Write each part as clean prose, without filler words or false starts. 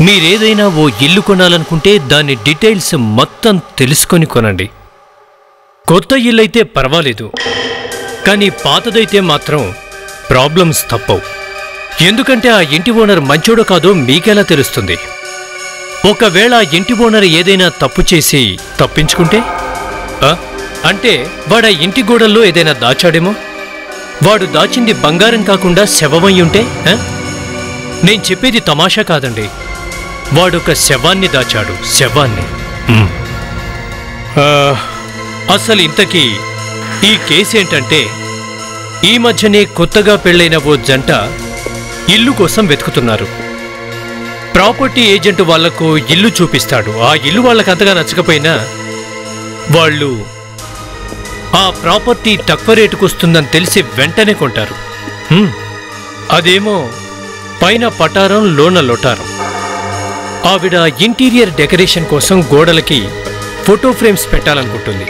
మీరేదైనా ఓ ఇల్లు కొనాలనుకుంటే దాని డీటెయిల్స్ మొత్తం తెలుసుకొని కొనండి. కొత్త ఇల్లైతే పర్వాలేదు, కానీ పాతదైతే మాత్రం ప్రాబ్లమ్స్ తప్పవు. ఎందుకంటే ఆ ఇంటి ఓనర్ మంచోడో కాదో మీకెలా తెలుస్తుంది? ఒకవేళ ఆ ఇంటి ఓనర్ ఏదైనా తప్పు చేసి తప్పించుకుంటే, అంటే వాడా ఇంటి గోడల్లో ఏదైనా దాచాడేమో. వాడు దాచింది బంగారం కాకుండా శవమై ఉంటే? నేను చెప్పేది తమాషా కాదండి. వాడొక శవాన్ని దాచాడు, శవాన్ని. అసలు ఇంతకీ ఈ కేసేంటంటే, ఈ మధ్యనే కొత్తగా పెళ్ళైన ఓ జంట ఇల్లు కోసం వెతుకుతున్నారు. ప్రాపర్టీ ఏజెంట్ వాళ్లకు ఇల్లు చూపిస్తాడు. ఆ ఇల్లు వాళ్ళకంతగా నచ్చకపోయినా వాళ్ళు ఆ ప్రాపర్టీ తక్కువ రేటుకొస్తుందని తెలిసి వెంటనే కొంటారు. అదేమో పైన పటారం, లోన లొటారం. ఆవిడ ఇంటీరియర్ డెకరేషన్ కోసం గోడలకి ఫోటో ఫ్రేమ్స్ పెట్టాలనుకుంటుంది.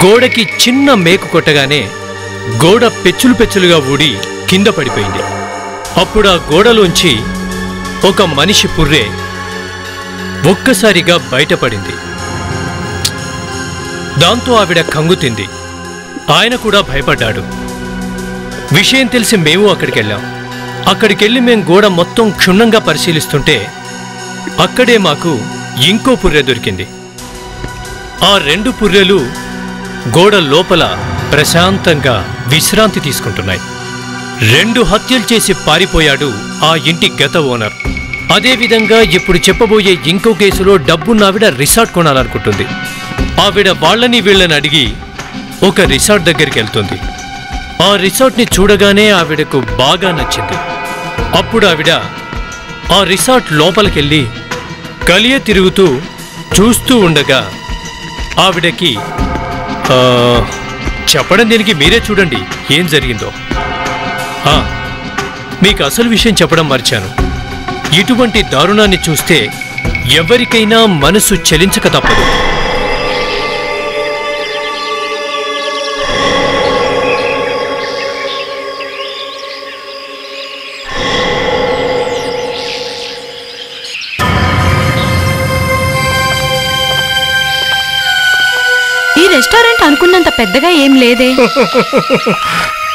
గోడకి చిన్న మేకు కొట్టగానే గోడ పెచ్చులు పెచ్చులుగా ఊడి కింద పడిపోయింది. అప్పుడు ఆ గోడలోంచి ఒక మనిషి పుర్రే ఒక్కసారిగా బయటపడింది. దాంతో ఆవిడ కంగుతింది. ఆయన కూడా భయపడ్డాడు. విషయం తెలిసి మేము అక్కడికెళ్ళాం. అక్కడికెళ్ళి మేం గోడ మొత్తం క్షుణ్ణంగా పరిశీలిస్తుంటే అక్కడే మాకు ఇంకో పుర్రె దొరికింది. ఆ 2 పుర్రెలు గోడ లోపల ప్రశాంతంగా విశ్రాంతి తీసుకుంటున్నాయి. 2 హత్యలు చేసి పారిపోయాడు ఆ ఇంటి గత ఓనర్. అదేవిధంగా ఇప్పుడు చెప్పబోయే ఇంకో కేసులో డబ్బున్నావిడ రిసార్ట్ కొనాలనుకుంటుంది. ఆవిడ వాళ్ళని వీళ్ళని అడిగి ఒక రిసార్ట్ దగ్గరికి వెళ్తుంది. ఆ రిసార్ట్ని చూడగానే ఆవిడకు బాగా నచ్చింది. అప్పుడు ఆవిడ ఆ రిసార్ట్ లోపలికెళ్ళి కలియ తిరుగుతూ చూస్తూ ఉండగా ఆవిడకి చెప్పడం దీనికి మీరే చూడండి ఏం జరిగిందో. మీకు అసలు విషయం చెప్పడం మర్చాను. ఇటువంటి దారుణాన్ని చూస్తే ఎవరికైనా మనసు చలించక తప్పదు. ఈ రెస్టారెంట్ అనుకున్నంత పెద్దగా ఏం లేదే.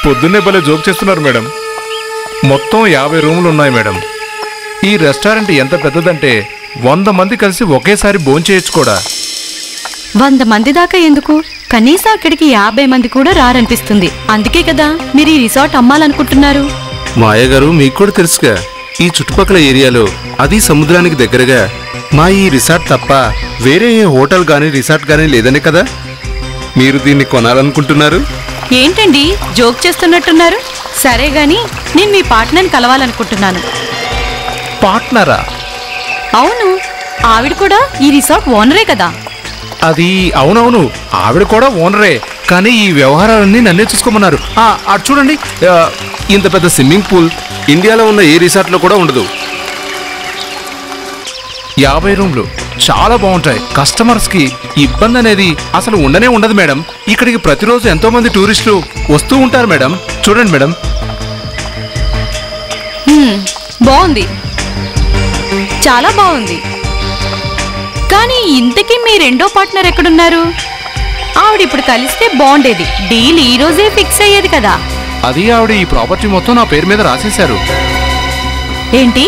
పొద్దున్నే భలే జోక్ చేస్తున్నారు మేడం. మొత్తం 50 రూములు ఉన్నాయి మేడం. ఈ రెస్టారెంట్ ఎంత పెద్దదంటే 100 మంది కలిసి ఒకేసారి భోంచేయచ్చు కూడా. 100 మంది దాకా ఎందుకు? కనీసం అక్కడికి 50 మంది కూడా రారనిపిస్తుంది. అందుకే కదా మీరు ఈ రిసార్ట్ అమ్మాలనుకుంటున్నారు. మా అయ్యగారు మీకు కూడా తెలుసుగా, ఈ చుట్టుపక్కల ఏరియాలో అది సముద్రానికి దగ్గరగా మా ఈ రిసార్ట్ తప్ప వేరే ఏ హోటల్ గానీ రిసార్ట్ గానీ లేదనే కదా మీరు దీన్ని కొనాలనుకుంటున్నారు. ఏంటండి జోక్ చేస్తున్నట్టున్నారు? సరే గాని నేను మీ పార్ట్నర్ని కలవాలనుకుంటున్నాను. పార్ట్నరా? అవును, ఆవిడ కూడా ఈ రిసార్ట్ ఓనరే కదా. అది అవునవును, ఆవిడ కూడా ఓనరే. కానీ ఈ వ్యవహారాలన్నీ నన్నే చూసుకోమన్నారు. అటు చూడండి, ఇంత పెద్ద స్విమ్మింగ్ పూల్ ఇండియాలో ఉన్న ఏ రిసార్ట్లో కూడా ఉండదు. 50 రూమ్లు చాలా బాగుంటాయి. కస్టమర్స్కి ఇబ్బంది అనేది అసలు ఉండనే ఉండదు మేడం. ఇక్కడికి ప్రతిరోజు ఎంతో మంది టూరిస్టులు వస్తూ ఉంటారు మేడం. చూడండి మేడం. బాగుంది, చాలా బాగుంది. కానీ ఇంతకీ మీ రెండో పార్ట్నర్ ఎక్కడున్నారు? ఆవిడ ఇప్పుడు కలిస్తే బాగుండేది. డీల్ ఈ రోజే ఫిక్స్ అయ్యేది కదా. అది ఆవిడ ఈ ప్రాపర్టీ మొత్తం నా పేరు మీద రాసేశారు. ఏంటి,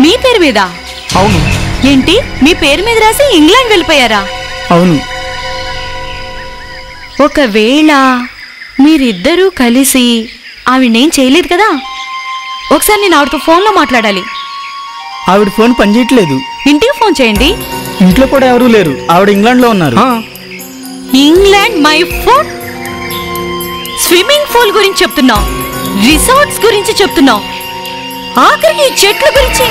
మీ పేరు మీద? అవును. ఏంటి, మీ పేరు మీద రాసి ఇంగ్లాండ్ వెళ్ళిపోయారా? అవును. ఒకవేళ మీరిద్దరూ కలిసి ఆవిడేం చేయలేదు కదా? ఒకసారి నేను ఆవిడతో ఫోన్లో మాట్లాడాలి. ఆవిడ ఫోన్ పనిచేయట్లేదు. ఇంటికి ఫోన్ చేయండి. ఇంట్లో కూడా ఎవరూ లేరు, ఆవిడ ఇంగ్లాండ్లో ఉన్నారు. England? My phone? Swimming pool గురించి చెప్తున్నావు, రిసార్ట్స్ గురించి చెప్తున్నావు, ఆఖరికి చెట్ల గురించి.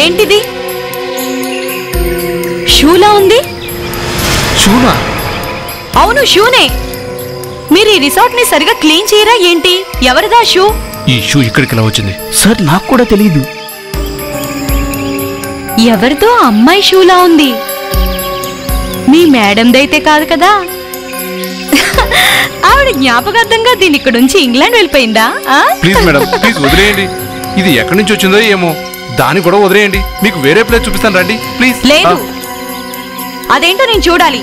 ఏంటిది? షూలా ఉంది. షూనా? అవును, షూనే. మీరు ఈ రిసార్ట్ ని సరిగా క్లీన్ చేయరా ఏంటి? ఎవరిదా షూ? ఈ షూ ఇక్కడికి ఎలా వచ్చింది? సార్ నాకు కూడా తెలియదు. ఎవరిదో అమ్మాయి షూలా ఉంది. మీ మేడందైతే కాదు కదా? ఆవిడ జ్ఞాపకార్థంగా దీని ఇక్కడ నుంచి ఇంగ్లాండ్ వెళ్ళిపోయిందా? ప్లీజ్ మేడం, ప్లీజ్ వదిలేయండి. ఇది ఎక్కడి నుంచి వచ్చిందో ఏమో, దాన్ని కూడా వదిలేయండి. మీకు వేరే ప్లేస్ చూపిస్తాను రండి ప్లీజ్. లేదు, అదేంటో నేను చూడాలి.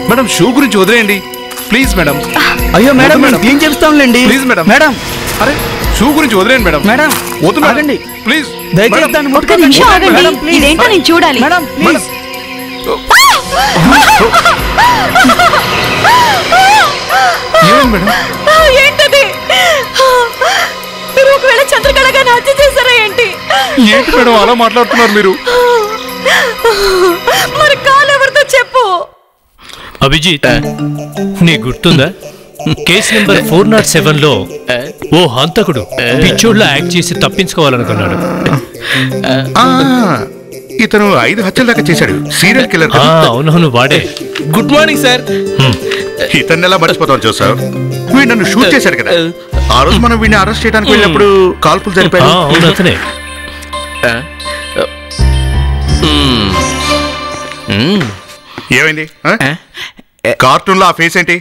మేడం షూ గురించి వదిలేయండి ప్లీజ్ మేడం. అయ్యో మేడం, మేడం. క్లీన్ చేస్తాంలేండి. Please madam. మేడం, అరే షూ గురించి వదిలేయండి మేడం. మేడం, వద్దు ఆగండి. ప్లీజ్. దయచేసి దాన్ని ఒక్క ముట్టుకోకండి. నిమిషం ఆగండి, మేడం, ప్లీజ్. ఇదేంటో నేను చూడాలి. Madam please. ఏం మేడం? ఏంటది? మీరు ఒకవేళ చంద్రకళ గారిని హత్య చేశారా ఏంటి? ఏంటి మేడం అలా మాట్లాడుతున్నారు మీరు? మరి కాలు ఎవరితో చెప్పు. అభిజిత్, నీ గుర్తుందా కేసు నెంబర్ 407లో ఓ హంతకుడు పిచ్చోడ్లా యాక్ట్ చేసి తప్పించుకోవాలనుకున్నాడు. ఇతను 5 హత్యల దాకా చేశాడు, సీరియల్ కిల్లర్. అవునవును, వాడే. Good morning sir. ఇతన్ని ఎలా మర్చిపోతాం జోసఫ్? వీడు నన్ను షూట్ చేశాడు కదా, ఆ రోజు మనం వీడిని అరెస్ట్ చేయడానికి వెళ్ళినప్పుడు కాల్పులు జరిపారు. అవును, అతనే. ఏమైంది? కార్టూన్ లో ఆ ఫేస్ ఏంటి?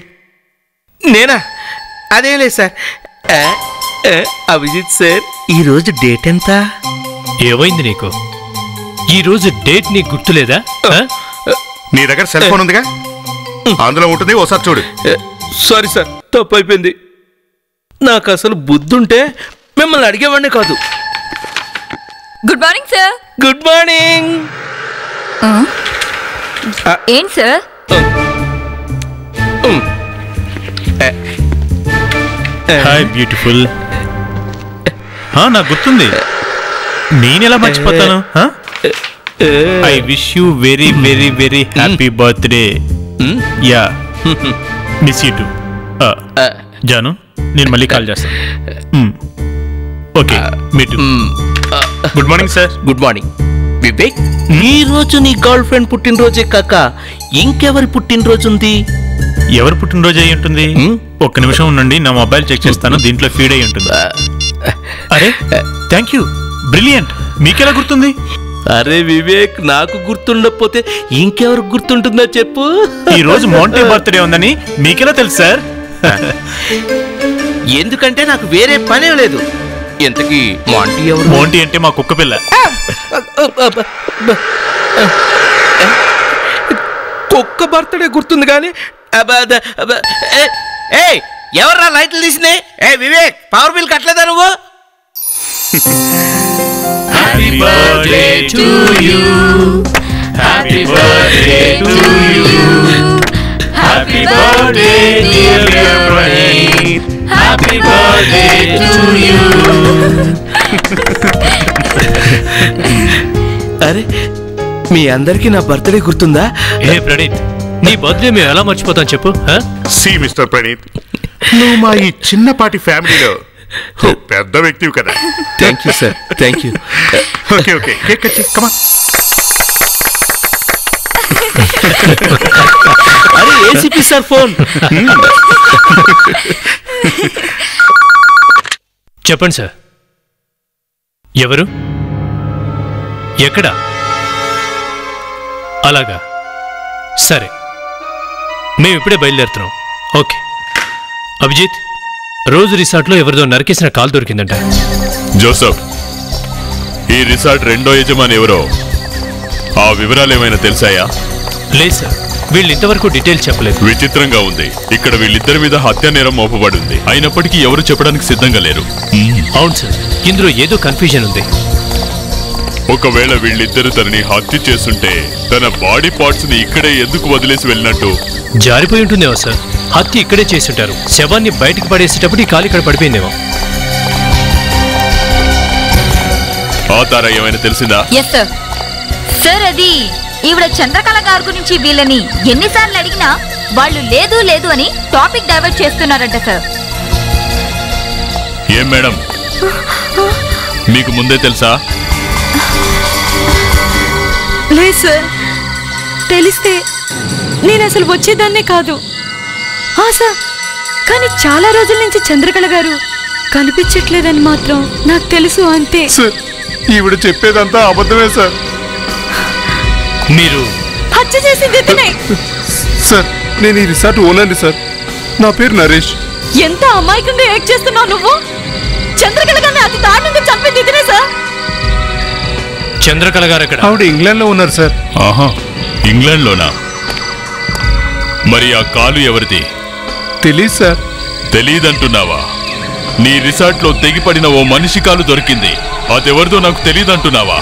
నేనా? అదేం లేదు సార్. అభిజిత్ సార్, ఈరోజు డేట్ ఎంత? ఏమైంది నీకు? ఈ రోజు డేట్ నీకు గుర్తులేదా? నీ దగ్గర సెల్ ఫోన్ ఉందిగా, అందులో ఉంటుంది, ఒకసారి చూడు. సారీ సార్, తప్పు అయిపోయింది. నాకు అసలు బుద్ధుంటే మిమ్మల్ని అడిగేవాడిని కాదు. Good morning sir. Good morning. ఏంటి సార్? Hi beautiful. నాకు గుర్తుంది, నేనెలా మర్చిపోతాను? I wish you very very very happy birthday. Yeah, miss you too. జాను, నేను మళ్ళీ కాల్ చేస్తాను. Okay, me too. Good morning sir. Good morning Vivek. ఈ రోజు నీ గర్ల్ ఫ్రెండ్ పుట్టినరోజే కాక ఇంకెవరి పుట్టినరోజు ఉంది? ఎవరు పుట్టినరోజు అయి ఉంటుంది? ఒక్క నిమిషం ఉండండి, నా మొబైల్ చెక్ చేస్తాను, దీంట్లో ఫీడ్ అయి ఉంటుంది. అరే థ్యాంక్ యూ, బ్రిలియంట్. మీకెలా గుర్తుంది? అరే వివేక్, నాకు గుర్తుండకపోతే ఇంకెవరికి గుర్తుంటుందో చెప్పు. ఈ రోజు మోంటీ బర్త్డే ఉందని మీకెలా తెలుసు సార్? ఎందుకంటే నాకు వేరే పనే లేదు. ఎంతకీ మోంటీ ఎవరు? మోంటీ అంటే మా కుక్క పిల్ల. కుక్క బర్త్డే గుర్తుంది కానీ ఎవర్రా లైట్లు తీసినాయి? వివేక్, పవర్ బిల్ కట్టలేదా నువ్వు? Happy birthday to you. Happy birthday to you. Happy birthday dear Pranit. Happy birthday to you. అరే, మీ అందరికి నా బర్త్డే గుర్తుందా? ఏ ప్రణీత్, నీ బర్త్డే మేము ఎలా మర్చిపోతాం చెప్పు? సి మిస్టర్ ప్రణీత్, నువ్వు మా ఈ చిన్నపాటి ఫ్యామిలీలో పెద్ద వ్యక్తివి కదా. Thank you sir, thank you. Okay okay, cake cut చేయి, కమ్ ఆన్. అరే ఏసీపీ సార్ ఫోన్. చెప్పండి సార్. ఎవరు? ఎక్కడ? అలాగా, సరే, మేము ఇప్పుడే బయలుదేరుతున్నాం. ఓకే. అభిజిత్, రోజు రిసార్ట్లో ఎవరిదో నరికేసిన కాల్ దొరికిందంట. జోసఫ్, ఈ రిసార్ట్ రెండో యజమాని ఎవరో ఆ వివరాలు ఏమైనా తెలిసాయా? లేదు సార్, వీళ్ళు ఇంతవరకు డీటెయిల్స్ చెప్పలేదు. విచిత్రంగా ఉంది. ఇక్కడ వీళ్ళిద్దరి మీద హత్య నేరం మోపబడి ఉంది, అయినప్పటికీ ఎవరు చెప్పడానికి సిద్ధంగా లేరు. అవును సార్, ఇందులో ఏదో కన్ఫ్యూజన్ ఉంది. ఒకవేళ వీళ్ళిద్దరు తనని హత్య చేస్తుంటే తన బాడీ పార్ట్స్ ని ఇక్కడే ఎందుకు వదిలేసి వెళ్ళినట్టు? జారిపోయి ఉంటుందేమో సార్. హత్య ఇక్కడే చేస్తుంటారు. శవాన్ని బయటకు పడేసేటప్పుడు ఈ కాలు ఇక్కడ పడిపోయిందేమో. ఆ తార ఏమైనా తెలిసిందా? Yes sir. సార్, అది ఈవిడ చంద్రకళ గారి గురించి వీళ్ళని ఎన్నిసార్లు అడిగినా వాళ్ళు లేదు లేదు అని టాపిక్ డైవర్ట్ చేస్తున్నారంట సార్. ఏం మేడం, మీకు ముందే తెలుసా? లేదు సార్, తెలిస్తే నేను అసలు వచ్చేదాన్నే కాదు. సార్, కానీ చాలా రోజుల నుంచి చంద్రకళ గారు కనిపించట్లేదని మాత్రం నాకు తెలుసు, అంతే. సార్, ఈవిడ చెప్పేదంతా అబద్ధమే సార్. మీరు హత్య చేసింది ఇతనే. సార్, నేను ఈ రిసార్ట్ ఓనర్ని సార్. నా పేరు నరేష్. ఎంత అమాయకంగా యాక్ట్ చేస్తున్నావు నువ్వు. చంద్రకళ గారిని అతి దారుణంగా చంపింది ఇతనే సార్. చంద్రకళ గారు ఎక్కడ? ఆవిడ ఇంగ్లాండ్లో ఉన్నారు సార్. ఆహా, ఇంగ్లాండ్లోనా? మరి ఆ కాలు ఎవరిది? తెలీదు సార్. తెలీదంటున్నావా? నీ రిసార్ట్లో తెగిపడిన ఓ మనిషి కాలు దొరికింది. అదెవరిదో నాకు తెలీదంటున్నావా?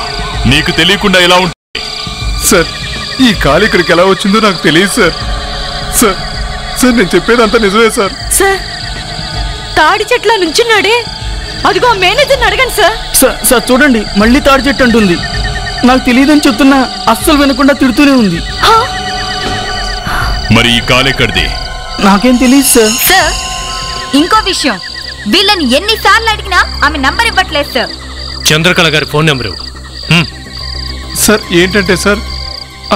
నీకు తెలియకుండా ఎలా ఉంటుంది? సార్, ఈ కాలు ఇక్కడికి ఎలా వచ్చిందో నాకు తెలియదు సార్. సార్ సార్ నేను చెప్పేదంతా నిజమే సార్. సార్, తాడి చెట్ల నుంచున్నాడే, అదిగో మేనేజర్ని అడగండి సార్. సార్ చూడండి, మళ్ళీ తాడి చెట్టు అంటుంది. నాకు తెలియదని చెప్తున్నా అస్సలు వినకుండా తిడుతూనే ఉంది. మరి ఈ కాలు ఎక్కడిది? నాకేం తెలియదు సార్. సార్, ఇంకో విషయం, వీళ్ళని ఎన్నిసార్లు అడిగినా ఆమె నంబర్ ఇవ్వట్లేదు సార్. చంద్రకళ గారి ఫోన్ నెంబరు. సార్ ఏంటంటే సార్,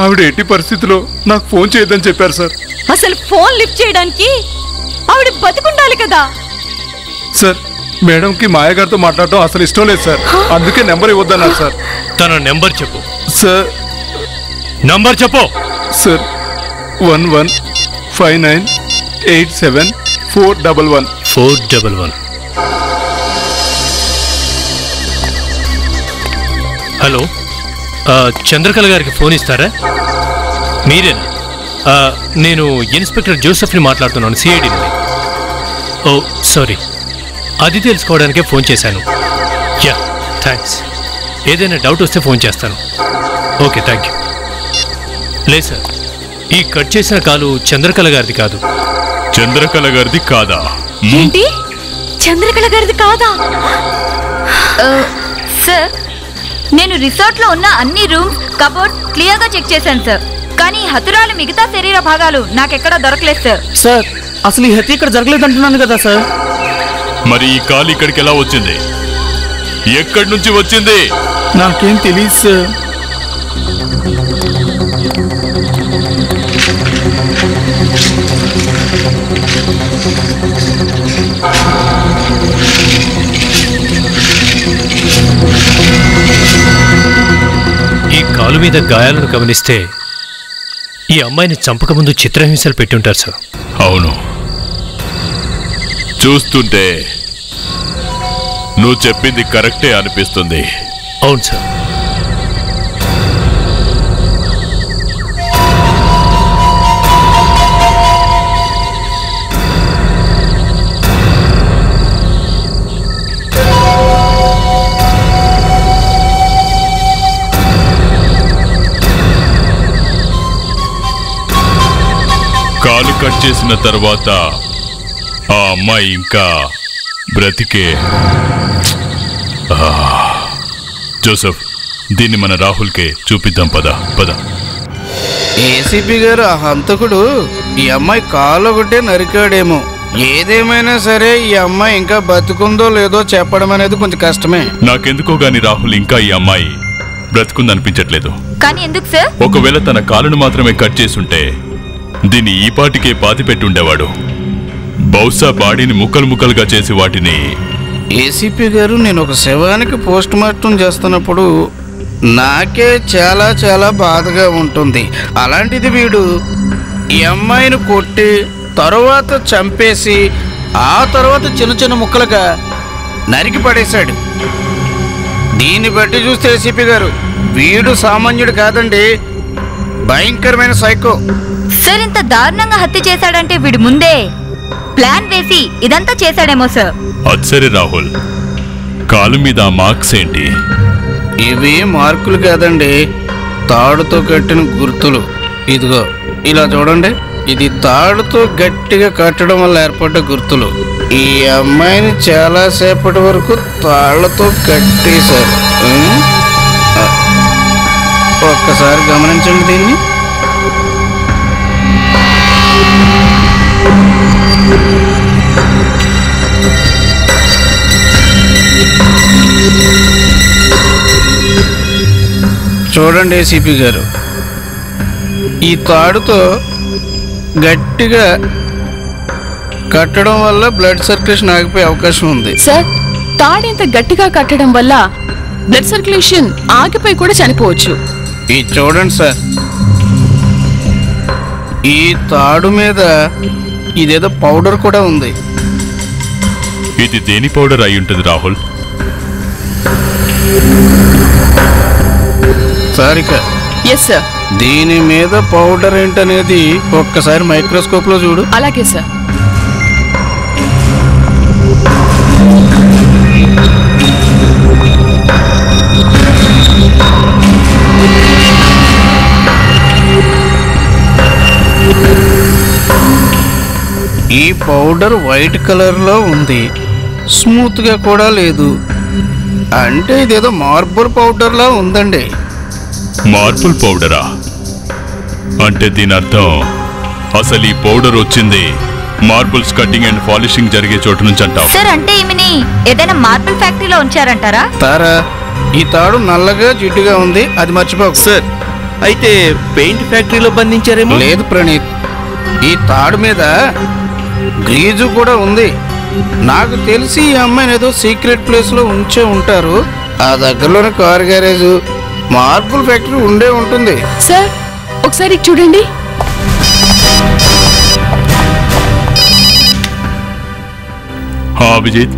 ఆవిడ ఎట్టి పరిస్థితిలో నాకు ఫోన్ చేయొద్దని చెప్పారు సార్. అసలు ఫోన్ లిఫ్ట్ చేయడానికి ఆవిడ బతికుండాలి కదా. సార్, మేడంకి మాయగారితో మాట్లాడటం అసలు ఇష్టం లేదు సార్. అందుకే నెంబర్ ఇవ్వద్దన్నారు సార్. తన నెంబర్ చెప్పు. సార్ నంబర్ చెప్పు. సార్ 11598741. 411. హలో, చంద్రకళ గారికి ఫోన్ ఇస్తారా? మీరేనా? నేను ఇన్స్పెక్టర్ జోసెఫ్ని మాట్లాడుతున్నాను, సిఐడి నుండి. ఓ సారీ, అది తెలుసుకోవడానికే ఫోన్ చేశాను. Yeah, thanks. ఏదైనా డౌట్ వస్తే ఫోన్ చేస్తాను. Okay, thank you. లేదు సార్, ఈ కట్ చేసిన కాలు చంద్రకళ గారిది కాదు. చంద్రకళ గారిది కాదా? ఏంటి, చంద్రకళ గారిది కాదా? సార్, నేను రిసార్ట్ లో ఉన్న అన్ని రూమ్స్, కబోర్డ్ క్లియర్ గా చెక్ చేశాను సార్. కానీ హతురాలు మిగతా శరీర భాగాలు నాకెక్కడా దొరకలేదు సార్. సార్, అసలు ఈ హత్య ఇక్కడ జరగలేదు అంటున్నాను కదా సార్. మరి ఈ కాలు ఇక్కడికి ఎలా వచ్చింది? ఎక్కడి నుంచి వచ్చింది? నాకేం తెలియదు సార్. ఈ కాలు మీద గాయాలను గమనిస్తే ఈ అమ్మాయిని చంపకముందు చిత్రహింసలు పెట్టుంటారు సార్. అవును, చూస్తుంటే నువ్వు చెప్పింది కరెక్టే అనిపిస్తుంది. అవును సార్. కాలు కట్ చేసిన తర్వాత ఆ అమ్మాయి ఇంకా బ్రతికే. జోసెఫ్, దీన్ని మన రాహుల్కే చూపిద్దాం. పద పద. ఏసీపీ గారు, ఆ హంతకుడు ఈ అమ్మాయి కాలు ఒకటే నరికాడేమో. ఏదేమైనా సరే ఈ అమ్మాయి ఇంకా బతుకుందో లేదో చెప్పడం అనేది కొంచెం కష్టమే. నాకెందుకో గాని రాహుల్, ఇంకా ఈ అమ్మాయి బ్రతుకుందనిపించట్లేదు. కానీ ఎందుకు సార్? ఒకవేళ తన కాలును మాత్రమే కట్ చేసుంటే దీన్ని ఈ పాటికే పాతి పెట్టుండేవాడు. బహుశా బాడీని ముక్కలు ముక్కలుగా చేసి వాటిని. ఏసీపీ గారు, నేను ఒక శవానికి పోస్ట్ మార్టం చేస్తున్నప్పుడు నాకే చాలా చాలా బాధగా ఉంటుంది. అలాంటిది వీడు ఈ అమ్మాయిని కొట్టి తరువాత చంపేసి ఆ తర్వాత చిన్న చిన్న ముక్కలుగా నరికి పడేశాడు. దీన్ని బట్టి చూస్తే ఏసీపీ గారు, వీడు సామాన్యుడు కాదండి, భయంకరమైన సైకో. సార్, ఇంత దారుణంగా హత్య చేశాడంటే వీడు ముందే ప్లాన్ వేసి ఇదంతా చేశాడేమో సార్. అది సరే రాహుల్, కాలు మీద మార్క్స్ ఏంటి? ఇవి మార్కులు కాదండి, తాడుతో కట్టిన గుర్తులు. ఇదిగో ఇలా చూడండి, ఇది తాడుతో గట్టిగా కట్టడం వల్ల ఏర్పడ్డ గుర్తులు. ఈ అమ్మాయిని చాలా సేపటి వరకు తాళ్లతో కట్టేశారు. ఒక్కసారి గమనించండి దీన్ని. చూడండి ఏసీపీ గారు, ఈ తాడుతో గట్టిగా కట్టడం వల్ల బ్లడ్ సర్క్యులేషన్ ఆగిపోయే అవకాశం ఉంది. సార్, తాడు ఇంత గట్టిగా కట్టడం వల్ల బ్లడ్ సర్క్యులేషన్ ఆగిపోయి కూడా చనిపోవచ్చు. ఇది చూడండి సార్, ఈ తాడు మీద ఇదేదో పౌడర్ కూడా ఉంది. ఇది దేని పౌడర్ అయి ఉంటుంది రాహుల్? Sarika, yes sir. దీని మీద పౌడర్ ఏంటనేది ఒక్కసారి మైక్రోస్కోప్ లో చూడు. అలాగే సార్. ఈ పౌడర్ వైట్ కలర్ లో ఉంది, స్మూత్ గా కూడా లేదు. అంటే ఇదేదో మార్బుల్ పౌడర్ లా ఉందండి. మార్బుల్ పౌడరా? అంటే దీని అర్థం అసలు ఈ పౌడర్ వచ్చింది మార్బుల్స్ కటింగ్ అండ్ పాలిషింగ్ జరిగే చోటు నుంచి అంటావు? సార్ అంటే ఈమెని ఏదైనా మార్బుల్ ఫ్యాక్టరీలో ఉంచారంటారా? తారా, ఈ తాడు నల్లగా జిడ్డుగా ఉంది, అది మర్చిపోకు. సార్, అయితే పెయింట్ ఫ్యాక్టరీలో బంధించారేమో? లేదు ప్రణీత్, ఈ తాడు మీద గ్రీజు కూడా ఉంది. నాకు తెలిసి ఈ అమ్మాయిని ఏదో సీక్రెట్ ప్లేస్ లో ఉంచే ఉంటారు. ఆ దగ్గరలోని కార్ గ్యారేజ్, మార్బుల్ ఫ్యాక్టరీ ఉండే ఉంటుంది. సార్ ఒకసారి చూడండి. అభిజిత్,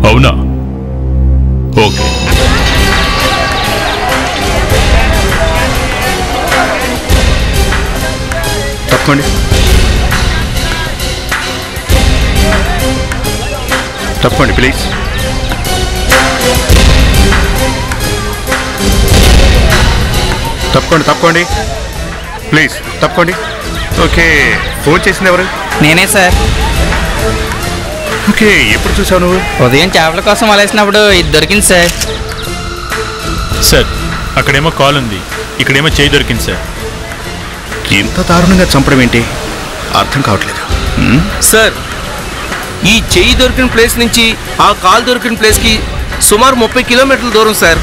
అవునా? ఓకే. తప్పండి, తప్పండి ప్లీజ్. తప్పకోండి, తప్పకోండి ప్లీజ్, తప్పకోండి. ఓకే, ఫోన్ చేసింది ఎవరు? నేనే సార్. ఓకే, ఎప్పుడు చూసావు నువ్వు? ఉదయం చేపల కోసం వలేసినప్పుడు ఇది దొరికింది సార్. సార్, అక్కడేమో కాల్ ఉంది, ఇక్కడేమో చేయి దొరికింది సార్. ఇంత దారుణంగా చంపడం ఏంటి అర్థం కావట్లేదు. సార్, ఈ చెయ్యి దొరికిన ప్లేస్ నుంచి ఆ కాల్ దొరికిన ప్లేస్కి సుమారు 30 కిలోమీటర్ల దూరం సార్.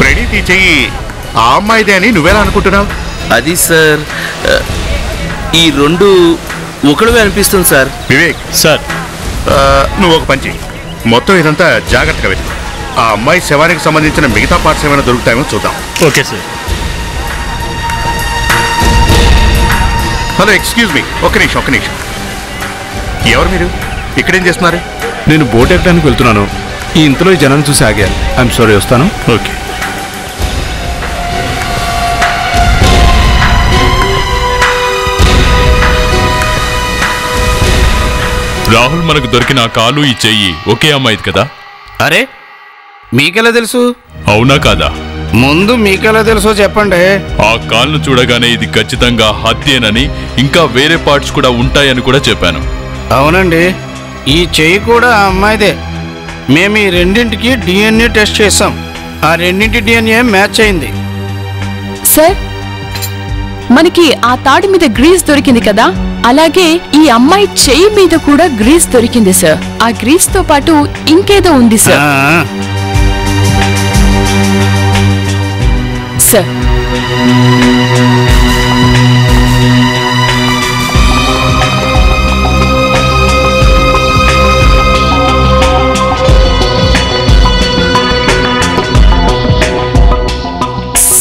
ప్రణీత్ ఈ చెయ్యి ఆ అమ్మాయిదే అని నువ్వెలా అనుకుంటున్నావు? అది సార్, ఈ రెండు ఒకటివే అనిపిస్తుంది సార్. వివేక్ సార్, నువ్వు ఒక పని చెయ్యి, మొత్తం ఇదంతా జాగ్రత్తగా వెతుకు. ఆ అమ్మాయి శవానికి సంబంధించిన మిగతా పార్ట్స్ ఏమైనా దొరుకుతాయేమో చూద్దాం. Okay sir. Hello, excuse me, ఒక్క నిమిషం. ఎవరు మీరు? ఇక్కడేం చేస్తున్నారు? నేను బోట్ ఎక్కడానికి వెళ్తున్నాను. ఈ ఇంతలో ఈ జనాన్ని చూసి ఆగాను. ఐఎమ్ సారీ, వస్తాను. ఓకే. రాహుల్, మనకు దొరికిన ఆ కాలు ఈ చెయ్యి ఒకే అమ్మాయిది కదా? అరే, మీకెలా తెలుసు? అవునా కాదా? ముందు మీకెలా తెలుసో చెప్పండి. ఆ కాల్ను చూడగానే ఇది ఖచ్చితంగా హత్యేనని, ఇంకా వేరే పార్ట్స్ కూడా ఉంటాయని కూడా చెప్పాను. అవునండి, ఈ చెయ్యి కూడా ఆ అమ్మాయిదే. మేము ఈ రెండింటికి డిఎన్ఏ టెస్ట్ చేసాం. ఆ రెండింటి డిఎన్ఏ మ్యాచ్ అయింది. సార్, మనకి ఆ తాడు మీద గ్రీస్ దొరికింది కదా, అలాగే ఈ అమ్మాయి చెయ్యి మీద కూడా గ్రీస్ దొరికింది సార్. ఆ గ్రీస్ తో పాటు ఇంకేదో ఉంది సార్. సార్,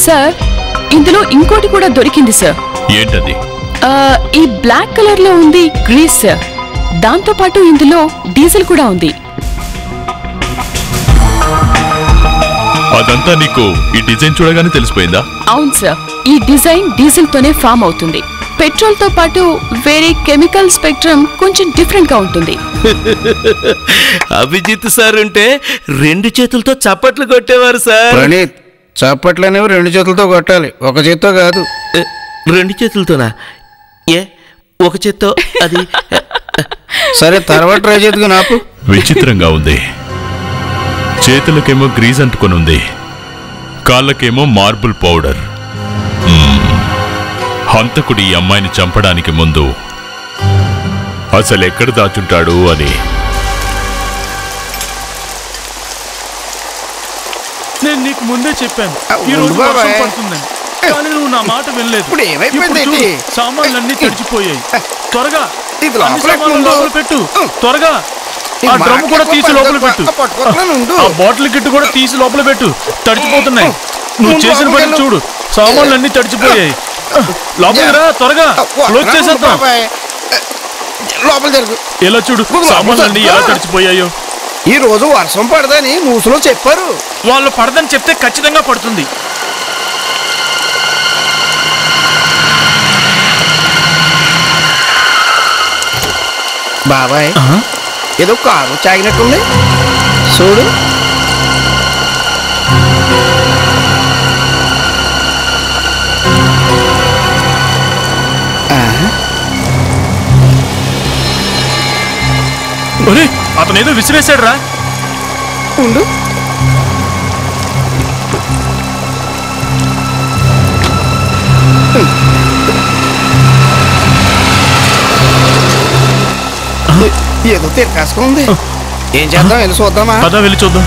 సార్, ఇందులో ఇంకోటి కూడా దొరికింది సార్. ఏంటది? ఈ బ్లాక్ కలర్ లో ఉంది గ్రీస్ సార్. దాంతో పాటు ఇందులో డీజిల్ కూడా ఉంది. అదంతా నీకు ఈ డిజైన్ చూడగానే తెలిసిపోయిందా? అవును సార్, ఈ డిజైన్ డీజిల్ తోనే ఫామ్ అవుతుంది. పెట్రోల్ తో పాటు వేరే కెమికల్ స్పెక్ట్రమ్ కొంచెం డిఫరెంట్ గా ఉంటుంది. అభిజిత్ సార్ ఉంటే 2 చేతులతో చప్పట్లు కొట్టేవారు సార్. ప్రణీత్, చప్పట్లు అనేవి 2 చేతులతో కొట్టాలి, ఒక చేత్తో కాదు. 2 చేతులతోనా? ఏ, ఒక చేత్తో అది. సరే, తర్వాత ట్రై చేద్దుకు. నాకు విచిత్రంగా ఉంది. చేతులకేమో గ్రీజ్ అంటుకొని ఉంది, కాళ్ళకేమో మార్బుల్ పౌడర్. హంతకుడు ఈ అమ్మాయిని చంపడానికి ముందు అసలు ఎక్కడ దాచుంటాడు అని. నేను నీకు ముందే చెప్పాను ఈ రోజు వర్షం పడుతుందని, కానీ నువ్వు నా మాట వినలేదు. ఇప్పుడు చూడు, సామాన్లన్నీ తడిచిపోయాయి. త్వరగా అన్ని సామాన్లు లోపల పెట్టు, త్వరగా. ఆ డ్రమ్ కూడా తీసి లోపల పెట్టు. ఆ బాటిల్ కిట్ కూడా తీసి లోపల పెట్టు. తడిచిపోతున్నాయి. నువ్వు చేసిన పని చూడు, సామాన్లు అన్ని తడిచిపోయాయి. లోపలికి రా, త్వరగా క్లోజ్ చేసేద్దాం. లోపల జరుగు. ఎలా చూడు, సామాన్లు అన్ని ఎలా తడిచిపోయాయో. ఈ రోజు వర్షం పడదని న్యూస్లో చెప్పారు. వాళ్ళు పడదని చెప్తే ఖచ్చితంగా పడుతుంది. బాబాయ్, ఏదో కారు చాగినట్టుంది చూడు. అతను ఏదో విసిరేశాడు రా. ఉండు. ఏదో తిరకాసుకుంది. ఏం చేద్దాం, వెళ్ళి చూద్దామా? పద వెళ్ళి చూద్దాం.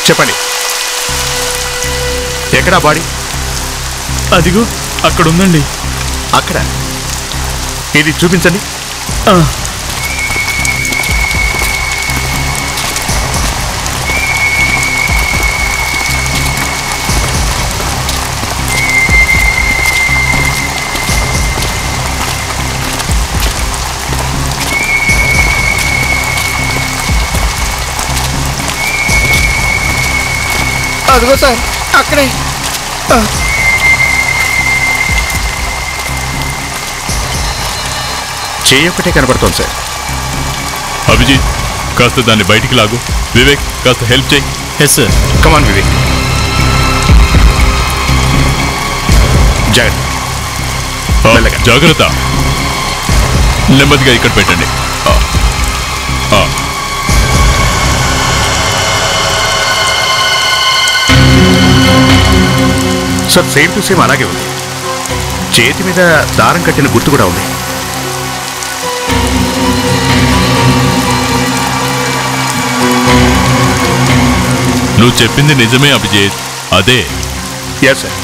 చెప్పండి, ఎక్కడా బాడీ? అదిగో అక్కడ ఉందండి. అక్కడ? ఇది చూపించండి. అదిగో సార్, అక్కడే. చేయొక్కటే కనపడుతోంది సార్. అభిజిత్, కాస్త దాన్ని బయటికి లాగు. వివేక్, కాస్త హెల్ప్ చేయి. Yes sir. కమాన్ వివేక్. జాగ్రత్త. జాగ్రత్త. నెమ్మదిగా ఇక్కడ పెట్టండి. సార్, సేమ్ టు సేమ్ అలాగే ఉంది. చేతి మీద దారం కట్టిన గుర్తు కూడా ఉంది. నువ్వు చెప్పింది నిజమే అభిజిత్, అదే. Yes sir.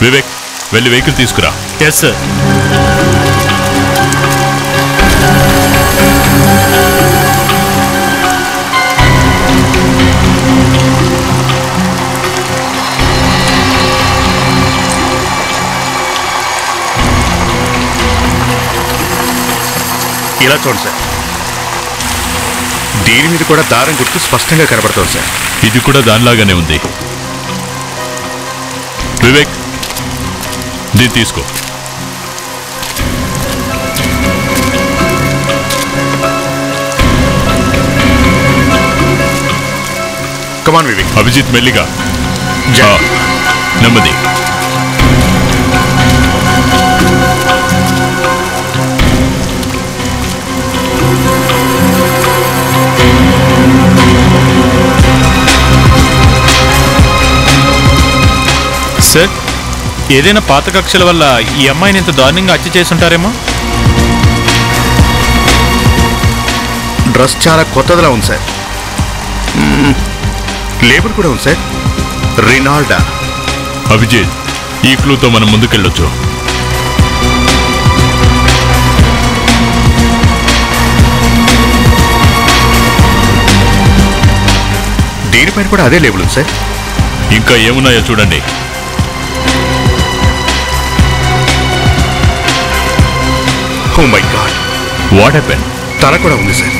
వివేక్, వెళ్ళి వెహికల్ తీసుకురా. Yes sir. ఇలా చూడండి సార్, దీని మీద కూడా దారం గుర్తు స్పష్టంగా కనబడుతోంది సార్. ఇది కూడా దానిలాగానే ఉంది. వివేక్, దీన్ని తీసుకో. కమాన్ వివేక్. అభిజిత్, మెల్లిగా. నెమ్మది. సార్, ఏదైనా పాత కక్షల వల్ల ఈ అమ్మాయిని ఇంత దారుణంగా హత్య చేసుంటారేమో. డ్రెస్ చాలా కొత్తదిలా ఉంది సార్. లేబుల్ కూడా ఉంది సార్, రినాల్డా. అభిజిత్, ఈ క్లూతో మనం ముందుకెళ్ళొచ్చు. దీనిపైన కూడా అదే లేబుల్ ఉంది సార్. ఇంకా ఏమున్నాయో చూడండి. Oh my god, what happen? తల కూడా ఉంది సార్.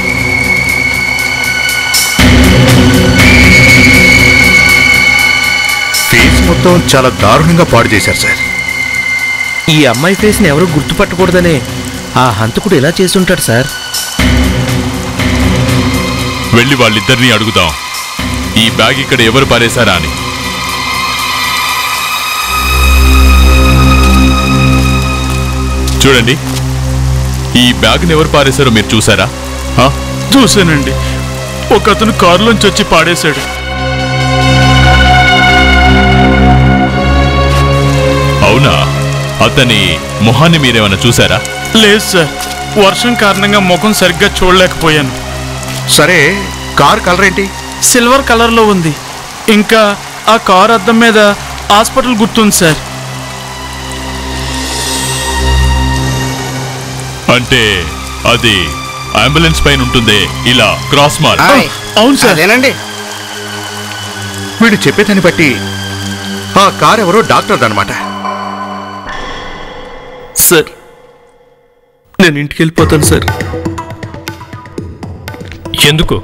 ఫేస్ మొత్తం చాలా దారుణంగా పాడు చేశారు సార్. ఈ అమ్మాయి ఫేస్ని ఎవరు గుర్తుపట్టకూడదనే ఆ హంతకుడు ఎలా చేస్తుంటాడు సార్? వెళ్ళి వాళ్ళిద్దరినీ అడుగుదాం, ఈ బ్యాగ్ ఇక్కడ ఎవరు పారేశారా అని. చూడండి, ఈ బ్యాగ్ని ఎవరు పారేశారో మీరు చూసారా? చూశానండి, ఒక అతను కారులోంచి వచ్చి పాడేశాడు. అవునా? అతని మొహాన్ని మీరేమైనా చూసారా? లేదు సార్, వర్షం కారణంగా ముఖం సరిగ్గా చూడలేకపోయాను. సరే, కార్ కలర్ ఏంటి? సిల్వర్ కలర్లో ఉంది. ఇంకా ఆ కారు అద్దం మీద హాస్పిటల్ గుర్తుంది సార్. అంటే అది అంబులెన్స్ పైన ఉంటుంది, ఇలా క్రాస్ మార్క్. అవును సార్. అదేనండి. వీడు చెప్పేదాన్ని బట్టి ఆ కార్ ఎవరో డాక్టర్ అనమాట. సార్, నేను ఇంటికి వెళ్ళిపోతాను సార్. ఎందుకు?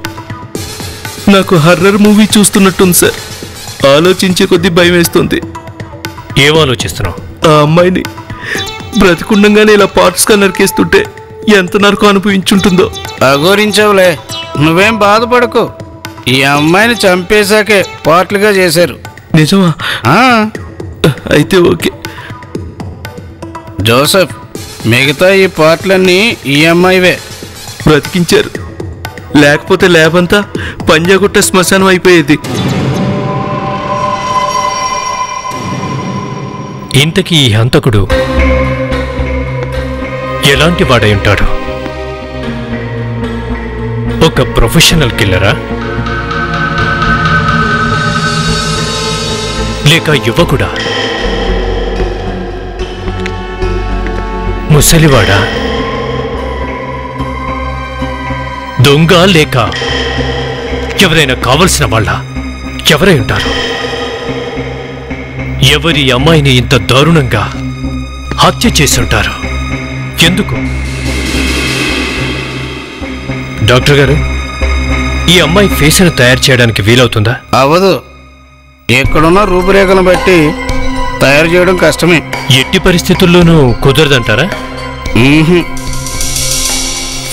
నాకు హర్రర్ మూవీ చూస్తున్నట్టుంది సార్. ఆలోచించే కొద్దీ భయం వేస్తుంది. ఏం ఆలోచిస్తున్నావు? ఆ అమ్మాయిని బ్రతికుండంగానే ఇలా పార్ట్స్గా నరికేస్తుంటే ఎంత నరకం అనుభవించుంటుందో. అఘోరించవులే, నువ్వేం బాధపడకు. ఈ అమ్మాయిని చంపేశాకే పార్ట్లుగా చేశారు. నిజమా? అయితే ఓకే. జోసెఫ్, మిగతా ఈ పార్ట్లన్నీ ఈ అమ్మాయివే. బ్రతికించారు, లేకపోతే ల్యాబ్ అంతా పంజాగుట్ట శ్మశానం అయిపోయేది. ఇంతకీ ఈ హంతకుడు ఎలాంటి వాడై ఉంటాడు? ఒక ప్రొఫెషనల్ కిల్లరా, లేక యువకుడా, ముసలివాడా, దొంగ, లేక ఎవరైనా కావలసిన వాళ్ళ? ఎవరై ఉంటారు? ఎవరి అమ్మాయిని ఇంత దారుణంగా హత్య చేసుంటారు? ఎందుకు? డాక్టర్ గారు, ఈ అమ్మాయి ఫేస్ను తయారు చేయడానికి వీలవుతుందా? అవదు. ఎక్కడున్న రూపురేఖలను బట్టి తయారు చేయడం కష్టమే. ఎట్టి పరిస్థితుల్లోనూ కుదరదంటారా?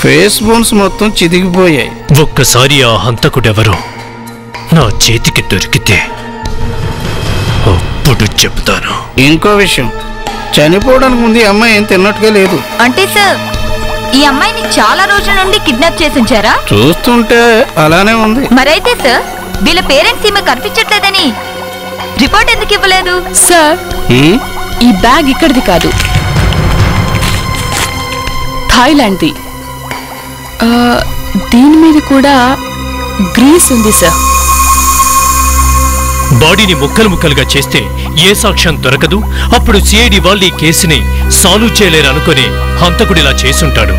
ఫేస్ బోన్స్ మొత్తం చితికిపోయాయి. ఒక్కసారి ఆ హంతకుడెవరో నా చేతికి దొరికితే అప్పుడు చెప్తాను. ఇంకో విషయం, చనిపోవడానికి ముందు ఈ అమ్మాయి ఏం తిన్నట్టుగా లేదు. అంటే సార్, ఈ అమ్మాయిని చాలా రోజుల నుండి కిడ్నాప్ చేసి ఉంచారా? చూస్తుంటే అలానే ఉంది. మరైతే సార్, వీళ్ళ పేరెంట్స్ ఈమె కనిపించట్లేదని రిపోర్ట్ ఎందుకు ఇవ్వలేదు? సార్, ఈ బ్యాగ్ ఇక్కడిది కాదు, థాయిలాండ్ది. దీని మీద కూడా గ్రీస్ ఉంది సార్. బాడీని ముక్కలు ముక్కలుగా చేస్తే ఏ సాక్ష్యం దొరకదు. అప్పుడు సిఐడి వాళ్ళు ఈ కేసుని సాల్వ్ చేయలేరు అనుకుని హంతకుడిలా చేసుంటాడు.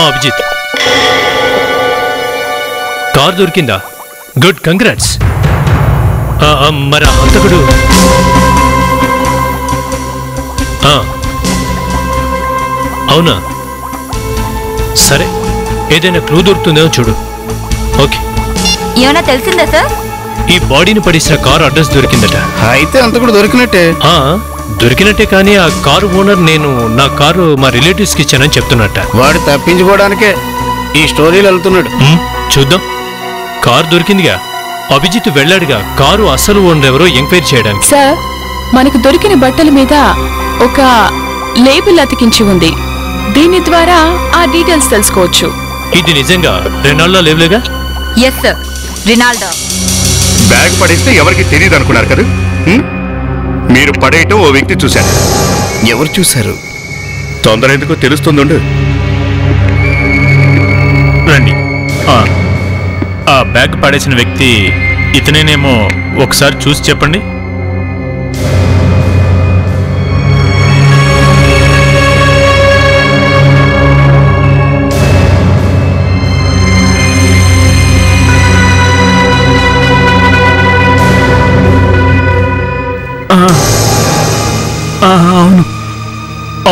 అభిజిత్, కార్ దొరికిందా? Good, congrats. మరి ఆ హంతకుడు? అవునా? సరే, ఏదైనా క్లూ దొరుకుతుందో చూడు. ఓకే. ఏమైనా తెలిసిందా సార్? ఈ బాడీని పడేసిన కారు అడ్రస్ దొరికిందట. అయితే అంత కూడా దొరికినట్టే. దొరికినట్టే, కానీ ఆ కారు ఓనర్ నేను నా కారు మా రిలేటివ్స్కి ఇచ్చానని చెప్తున్నట్ట. వాడు తప్పించుకోవడానికే ఈ స్టోరీలు వెళ్తున్నాడు. చూద్దాం. కారు దొరికిందిగా, అభిజిత్ వెళ్ళాడుగా కారు అసలు ఓనర్ ఎవరో ఎంక్వైరీ చేయడానికి. సార్, మనకు దొరికిన బట్టల మీద ఒక లేబుల్ అతికించి ఉంది. దీని ద్వారా ఆ డీటెయిల్స్ తెలుసుకోవచ్చు. ఇది నిజంగా రెనాల్డో లేబులేగా? Yes sir, Rinaldo. బ్యాగ్ పడేస్తే ఎవరికి తెలియదు అనుకున్నారు కదా? మీరు పడేయటం ఓ వ్యక్తి చూశారు. ఎవరు చూశారు? తొందర ఎందుకో తెలుస్తుందండు. రండి. ఆ బ్యాగ్ పడేసిన వ్యక్తి ఇతనేనేమో, ఒకసారి చూసి చెప్పండి.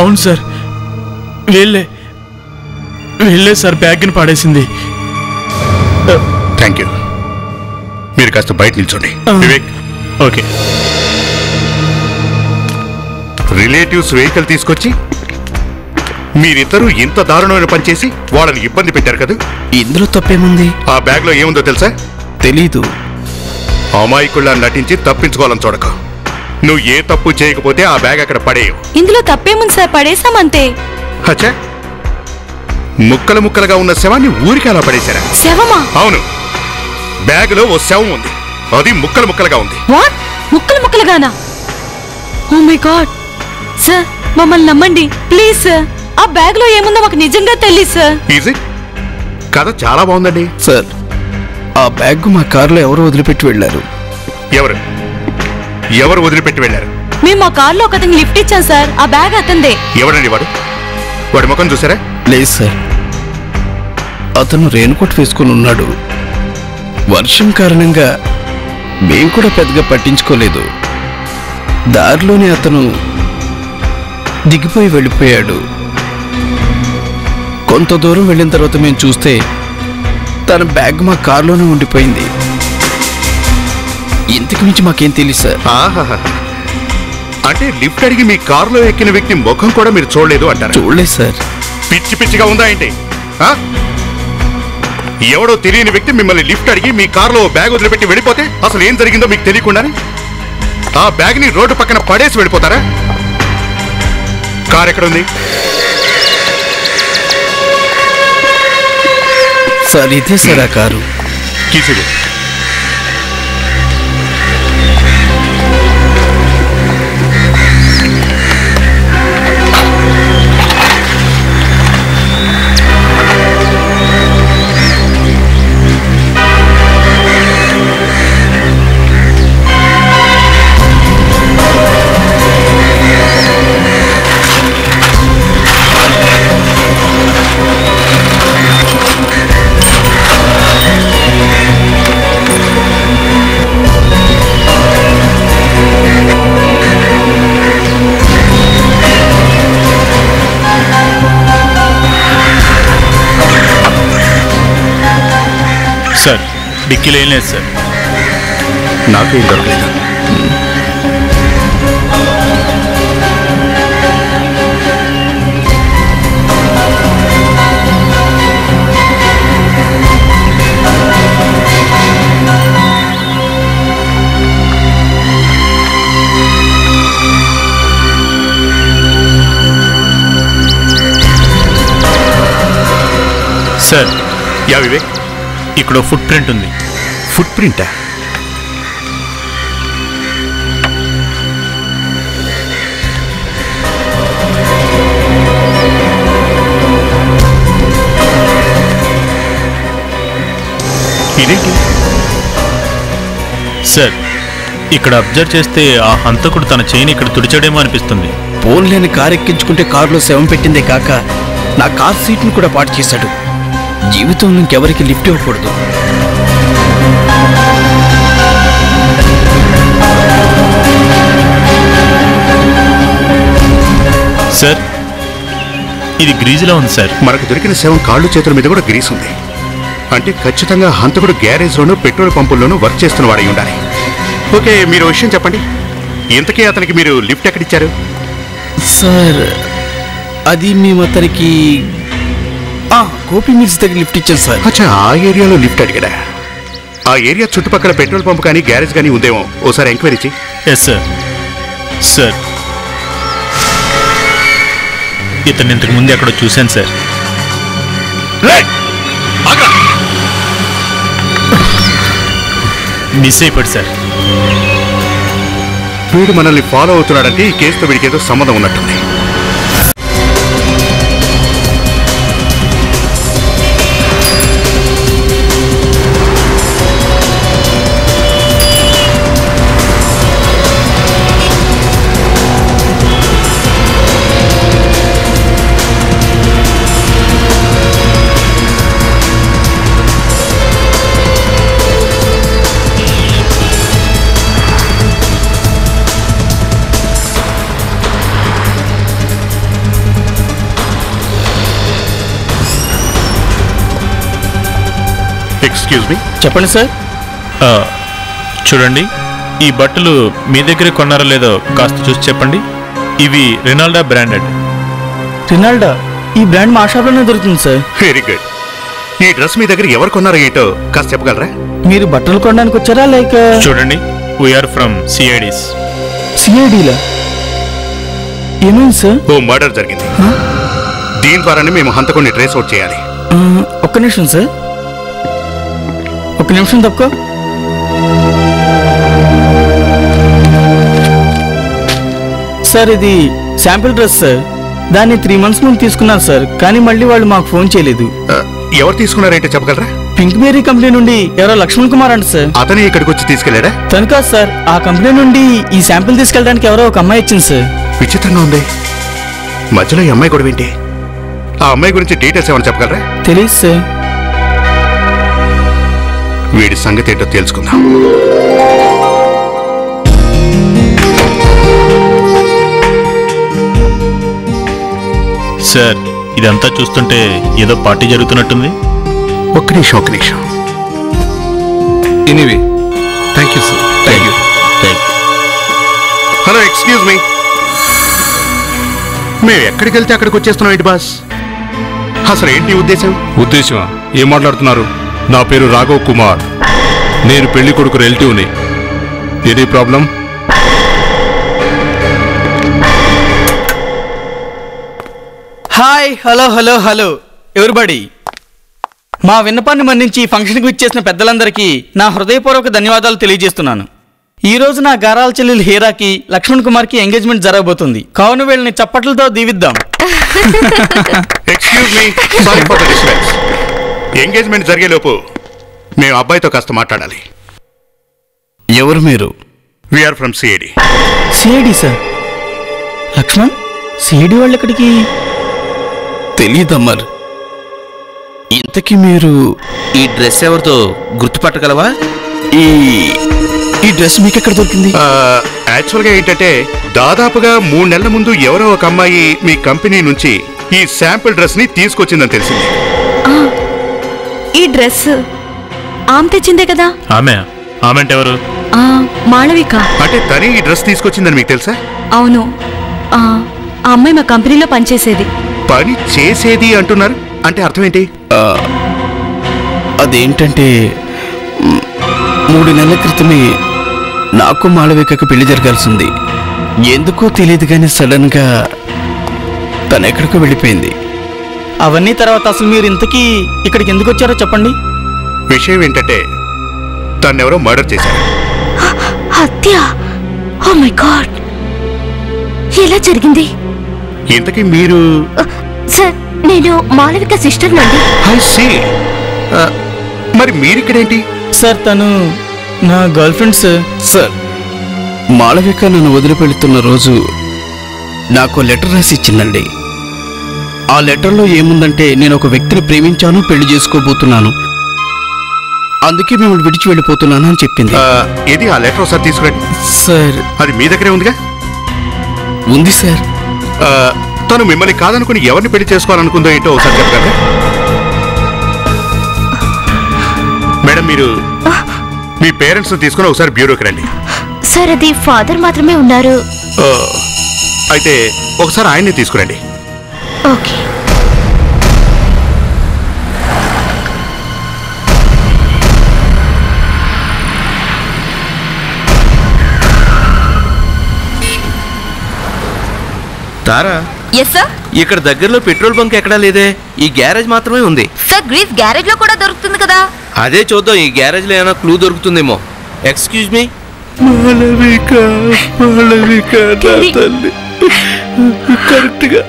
అవును సార్, వెళ్ళే సార్ బ్యాగ్ని పడేసింది. Thank you. మీరు కాస్త బయట నిల్చోండి. వివేక్. ఓకే. రిలేటివ్స్ వెహికల్ తీసుకొచ్చి మీరిద్దరూ ఇంత దారుణమైన పని చేసి వాళ్ళని ఇబ్బంది పెట్టారు కదా. ఇందులో తప్పేముంది? ఆ బ్యాగ్ లో ఏముందో తెలుసా? తెలీదు. అమాయకుల్లా నటించి తప్పించుకోవాలని చూడక. నువ్వు ఏ తప్పు చేయకపోతే ఆ బ్యాగ్ అక్కడ పడేయవు. ఇందులో తప్పేముంది సార్, పడేసామంతే. అచ్చా, ముక్కలు ముక్కలుగా ఉన్న శవాన్ని ఊరికి అలా పడేశారా? శవమా? అవును, బ్యాగ్ లో ఓ శవం ఉంది, అది ముక్కలు ముక్కలుగా ఉంది. వాట్? ముక్కలు ముక్కలుగానా? Oh my god. సార్ మమ్మల్ని నమ్మండి ప్లీజ్ సార్. ఆ బ్యాగ్ లో ఏముందో మాకు నిజంగా తెలియదు సార్. ఈజీ కథ చాలా బాగుందండి. సార్, ఆ బ్యాగ్ మా కారులో ఎవరు వదిలిపెట్టి వెళ్ళారు. ఎవరు వదిలిపెట్టి వెళ్ళారు? మేము మా కారులో ఒక అతనికి లిఫ్ట్ ఇచ్చాం సార్. ఆ బ్యాగ్ అతందే. ఎవరండి వాడు? వాడి ముఖం చూసారా? లేదు సార్, అతను రెయిన్కోట్ వేసుకుని ఉన్నాడు. వర్షం కారణంగా మేము కూడా పెద్దగా పట్టించుకోలేదు. దారిలోనే అతను దిగిపోయి వెళ్ళిపోయాడు. కొంత దూరం వెళ్ళిన తర్వాత మేము చూస్తే తన బ్యాగ్ మా కారులోనే ఉండిపోయింది. ఇంతకు మించి మాకేం తెలియదు సార్. అంటే లిఫ్ట్ అడిగి మీ కారులో ఎక్కిన వ్యక్తి ముఖం కూడా మీరు చూడలేదు అంటారు? చూడలేదు సార్. పిచ్చి పిచ్చిగా ఉందా ఏంటి? ఎవడో తెలియని వ్యక్తి మిమ్మల్ని లిఫ్ట్ అడిగి మీ కారులో బ్యాగ్ వదిలిపెట్టి వెళ్ళిపోతే అసలు ఏం జరిగిందో మీకు తెలియకుండానే ఆ బ్యాగ్ ని రోడ్డు పక్కన పడేసి వెళ్ళిపోతారా? కార్ ఎక్కడుంది? సార్ ఇదే సార్ ఆ కారు. కీసుడు. సార్ డిక్కీలో ఏం లేదు సార్. నాకేం దొరకలేదు. సార్ యా వివేక్, ఇక్కడ ఫుట్ ప్రింట్ ఉంది. ఫుట్ ప్రింటా? ఇదేంటి సార్? ఇక్కడ అబ్జర్వ్ చేస్తే ఆ హంతకుడు తన చైన్ ఇక్కడ తుడిచాడేమో అనిపిస్తుంది. ఫోన్ లేని కారు ఎక్కించుకుంటే కారులో శవం పెట్టిందే కాక నా కార్ సీట్ను కూడా పాటు చేశాడు. జీవితంలో ఇంకెవరికి లిఫ్ట్ ఇవ్వకూడదు. సార్ ఇది గ్రీజులో ఉంది సార్. మనకు దొరికిన శవం కాళ్ళు చేతుల మీద కూడా గ్రీస్ ఉంది. అంటే ఖచ్చితంగా హంతకుడు గ్యారేజ్లోనూ పెట్రోల్ పంపుల్లోనూ వర్క్ చేస్తున్న వాడై ఉండాలి. ఓకే, మీరు విషయం చెప్పండి. ఇంతకీ అతనికి మీరు లిఫ్ట్ ఎక్కడిచ్చారు? సార్ అది మేము అతనికి గోపి మిల్స్ దగ్గర లిఫ్ట్ ఇచ్చాం సార్. అచ్చా, ఆ ఏరియాలో లిఫ్ట్ అడిగాడా? ఆ ఏరియా చుట్టుపక్కల పెట్రోల్ పంప్ కానీ గ్యారేజ్ కానీ ఉందేమో, ఓసారి ఎంక్వైరీ చేయి. Yes sir. సార్ ఇతను ఇంతకు ముందు ఎక్కడో చూశాను సార్. మిస్ అయిపోయాడు సార్. వీడు మనల్ని ఫాలో అవుతున్నాడంటే ఈ కేసుతో వీడికి ఏదో సంబంధం ఉన్నట్టుంది. Excuse me. చెప్పండి సార్. చూడండి, ఈ బట్టలు మీ దగ్గరే కొన్నారో లేదో కాస్త చూసి చెప్పండి. ఇవి రెనాల్డా బ్రాండెడ్. రినాల్డా? ఈ బ్రాండ్ మా షాప్లోనే దొరుకుతుంది సార్. Very good. ఈ డ్రెస్ మీ దగ్గర ఎవరు కొన్నారో ఏంటో కాస్త చెప్పగలరా? మీరు బట్టలు కొనడానికి వచ్చారా లేక? చూడండి, వీఆర్ ఫ్రమ్ సిఐడిస్. సిఐడిలా? ఏమైంది సార్? ఓ మర్డర్ జరిగింది. దీని ద్వారానే మేము హంతకుడిని ట్రేస్ అవుట్ చేయాలి. ఒక్క నిమిషం సార్, ఒక్క నిమిషం తప్పుకో. సార్ ఇది శాంపిల్ డ్రెస్ సార్. దాన్ని 3 months ముందు తీసుకున్నారు సార్, కానీ మళ్ళీ వాళ్ళు మాకు ఫోన్ చేయలేదు. ఎవరు తీసుకున్నారంటే చెప్పగలరా? పింక్ బేరీ కంపెనీ నుండి ఎవరో లక్ష్మణ్ కుమార్ అంట సార్. అతనే ఇక్కడికి వచ్చి తీసుకెళ్లాడా? తను కాదు సార్, ఆ కంపెనీ నుండి ఈ శాంపిల్ తీసుకెళ్ళడానికి ఎవరో ఒక అమ్మాయి వచ్చింది సార్. విచిత్రంగా ఉంది. మధ్యలో ఈ అమ్మాయి కూడా ఏంటి? ఆ అమ్మాయి గురించి డీటెయిల్స్ ఏమైనా చెప్పగలరా? తెలియదు సార్. వీడి సంగతి ఏంటో తెలుసుకుందాం. సార్, ఇదంతా చూస్తుంటే ఏదో పార్టీ జరుగుతున్నట్టుంది. ఒక్క నిమిషం. Anyway, thank you sir. Thank you. Hello, excuse me. మేము ఎక్కడికి వెళ్తే అక్కడికి వచ్చేస్తున్నాం ఏంటి బాస్? అసలు ఏంటి ఉద్దేశం? ఉద్దేశమా? ఏం మాట్లాడుతున్నారు? నా పేరు రాఘవ్ కుమార్. నేను పెళ్లి కొడుకు రిలేటివ్ని. Any problem? Hi, hello hello hello everybody. మా విన్నపాన్ని మన్నించి ఫంక్షన్కి విచ్చేసిన పెద్దలందరికీ నా హృదయపూర్వక ధన్యవాదాలు తెలియజేస్తున్నాను. ఈ రోజు నా గారాల చెల్లెలు హీరాకి లక్ష్మణ్ కుమార్కి ఎంగేజ్మెంట్ జరగబోతుంది. కావున వీళ్ళని చప్పట్లతో దీవిద్దాం. Excuse me, sorry for the disturbance. Engagement జరిగేలోపు మేము అబ్బాయితో కాస్త మాట్లాడాలి. ఎవరు మీరు? We are from CID. CID sir? Lakshman, CID వాళ్ళు ఎక్కడికి? తెలీదమ్మర్. ఇంతకీ మీరు ఈ డ్రెస్ ఎవరితో గుర్తుపట్టగలవా? ఈ డ్రెస్ మీకు ఎక్కడ దొరికింది? యాక్చువల్గా ఏంటంటే దాదాపుగా 3 నెలల ముందు ఎవరో ఒక అమ్మాయి మీ కంపెనీ నుంచి ఈ శాంపిల్ డ్రెస్ ని తీసుకొచ్చిందని తెలిసింది. ఈ డ్రెస్ ఆమె తెచ్చిందే కదా? ఆమె అంటే ఎవరు? మాళవిక. అంటే తనే ఈ డ్రెస్ తీసుకొచ్చిందని మీకు తెలుసా? అవును, ఆ అమ్మాయి మా కంపెనీలో పనిచేసేది. పని చేసేది అంటున్నారు అంటే అర్థం ఏంటి? అదేంటంటే 3 నెలల క్రితమే నాకు మాళవికకు పెళ్లి జరగాల్సింది. ఎందుకో తెలియదు కానీ సడన్ గా తను ఎక్కడికో వెళ్ళిపోయింది. అవన్నీ తర్వాత అసలు మీరు ఇంతకీ ఇక్కడికి ఎందుకు వచ్చారో చెప్పండి. విషయం ఏంటంటే తన్నెవరో మర్డర్ చేశారు. హత్య? ఓ మై గాడ్, ఎలా జరిగింది? ఇంతకీ మీరు? సార్, నేను మాళవిక సిస్టర్ నండి. I see. మరి మీరిక్కడేంటి? సార్, తను నా girlfriend sir. Sir, Malavika నన్ను వదిలిపెడుతున్న రోజు నాకు లెటర్ రాసి ఇచ్చిందండి. ఆ లెటర్లో ఏముందంటే నేను ఒక వ్యక్తిని ప్రేమించాను, పెళ్లి చేసుకోబోతున్నాను, అందుకే మిమ్మల్ని విడిచి వెళ్ళిపోతున్నాను అని చెప్పింది. ఏది ఆ లెటర్ ఒకసారి తీసుకురండి. సార్, అది మీ దగ్గరే ఉందిగా? ఉంది సార్. తను మిమ్మల్ని కాదనుకుని ఎవరిని పెళ్లి చేసుకోవాలనుకుందో ఏంటో ఒకసారి చెప్పగలరా? మేడం, మీరు మీ పేరెంట్స్ తీసుకుని ఒకసారి బ్యూరోకి రండి. సార్, అది ఫాదర్ మాత్రమే ఉన్నారు. అయితే ఒకసారి ఆయన్ని తీసుకురండి. ఓకే. తారా, ఎస్ సార్. ఇక్కడ దగ్గరలో పెట్రోల్ బంక్ ఎక్కడా లేదే. ఈ గ్యారేజ్ మాత్రమే ఉంది. సార్, గ్రీస్ గ్యారేజ్ లో కూడా దొరుకుతుంది కదా. అదే చూద్దాం, ఈ గ్యారేజ్ లో ఏమైనా క్లూ దొరుకుతుందేమో. Excuse me. మాళవిక, మాళవిక నా తల్లి. కరెక్ట్ గా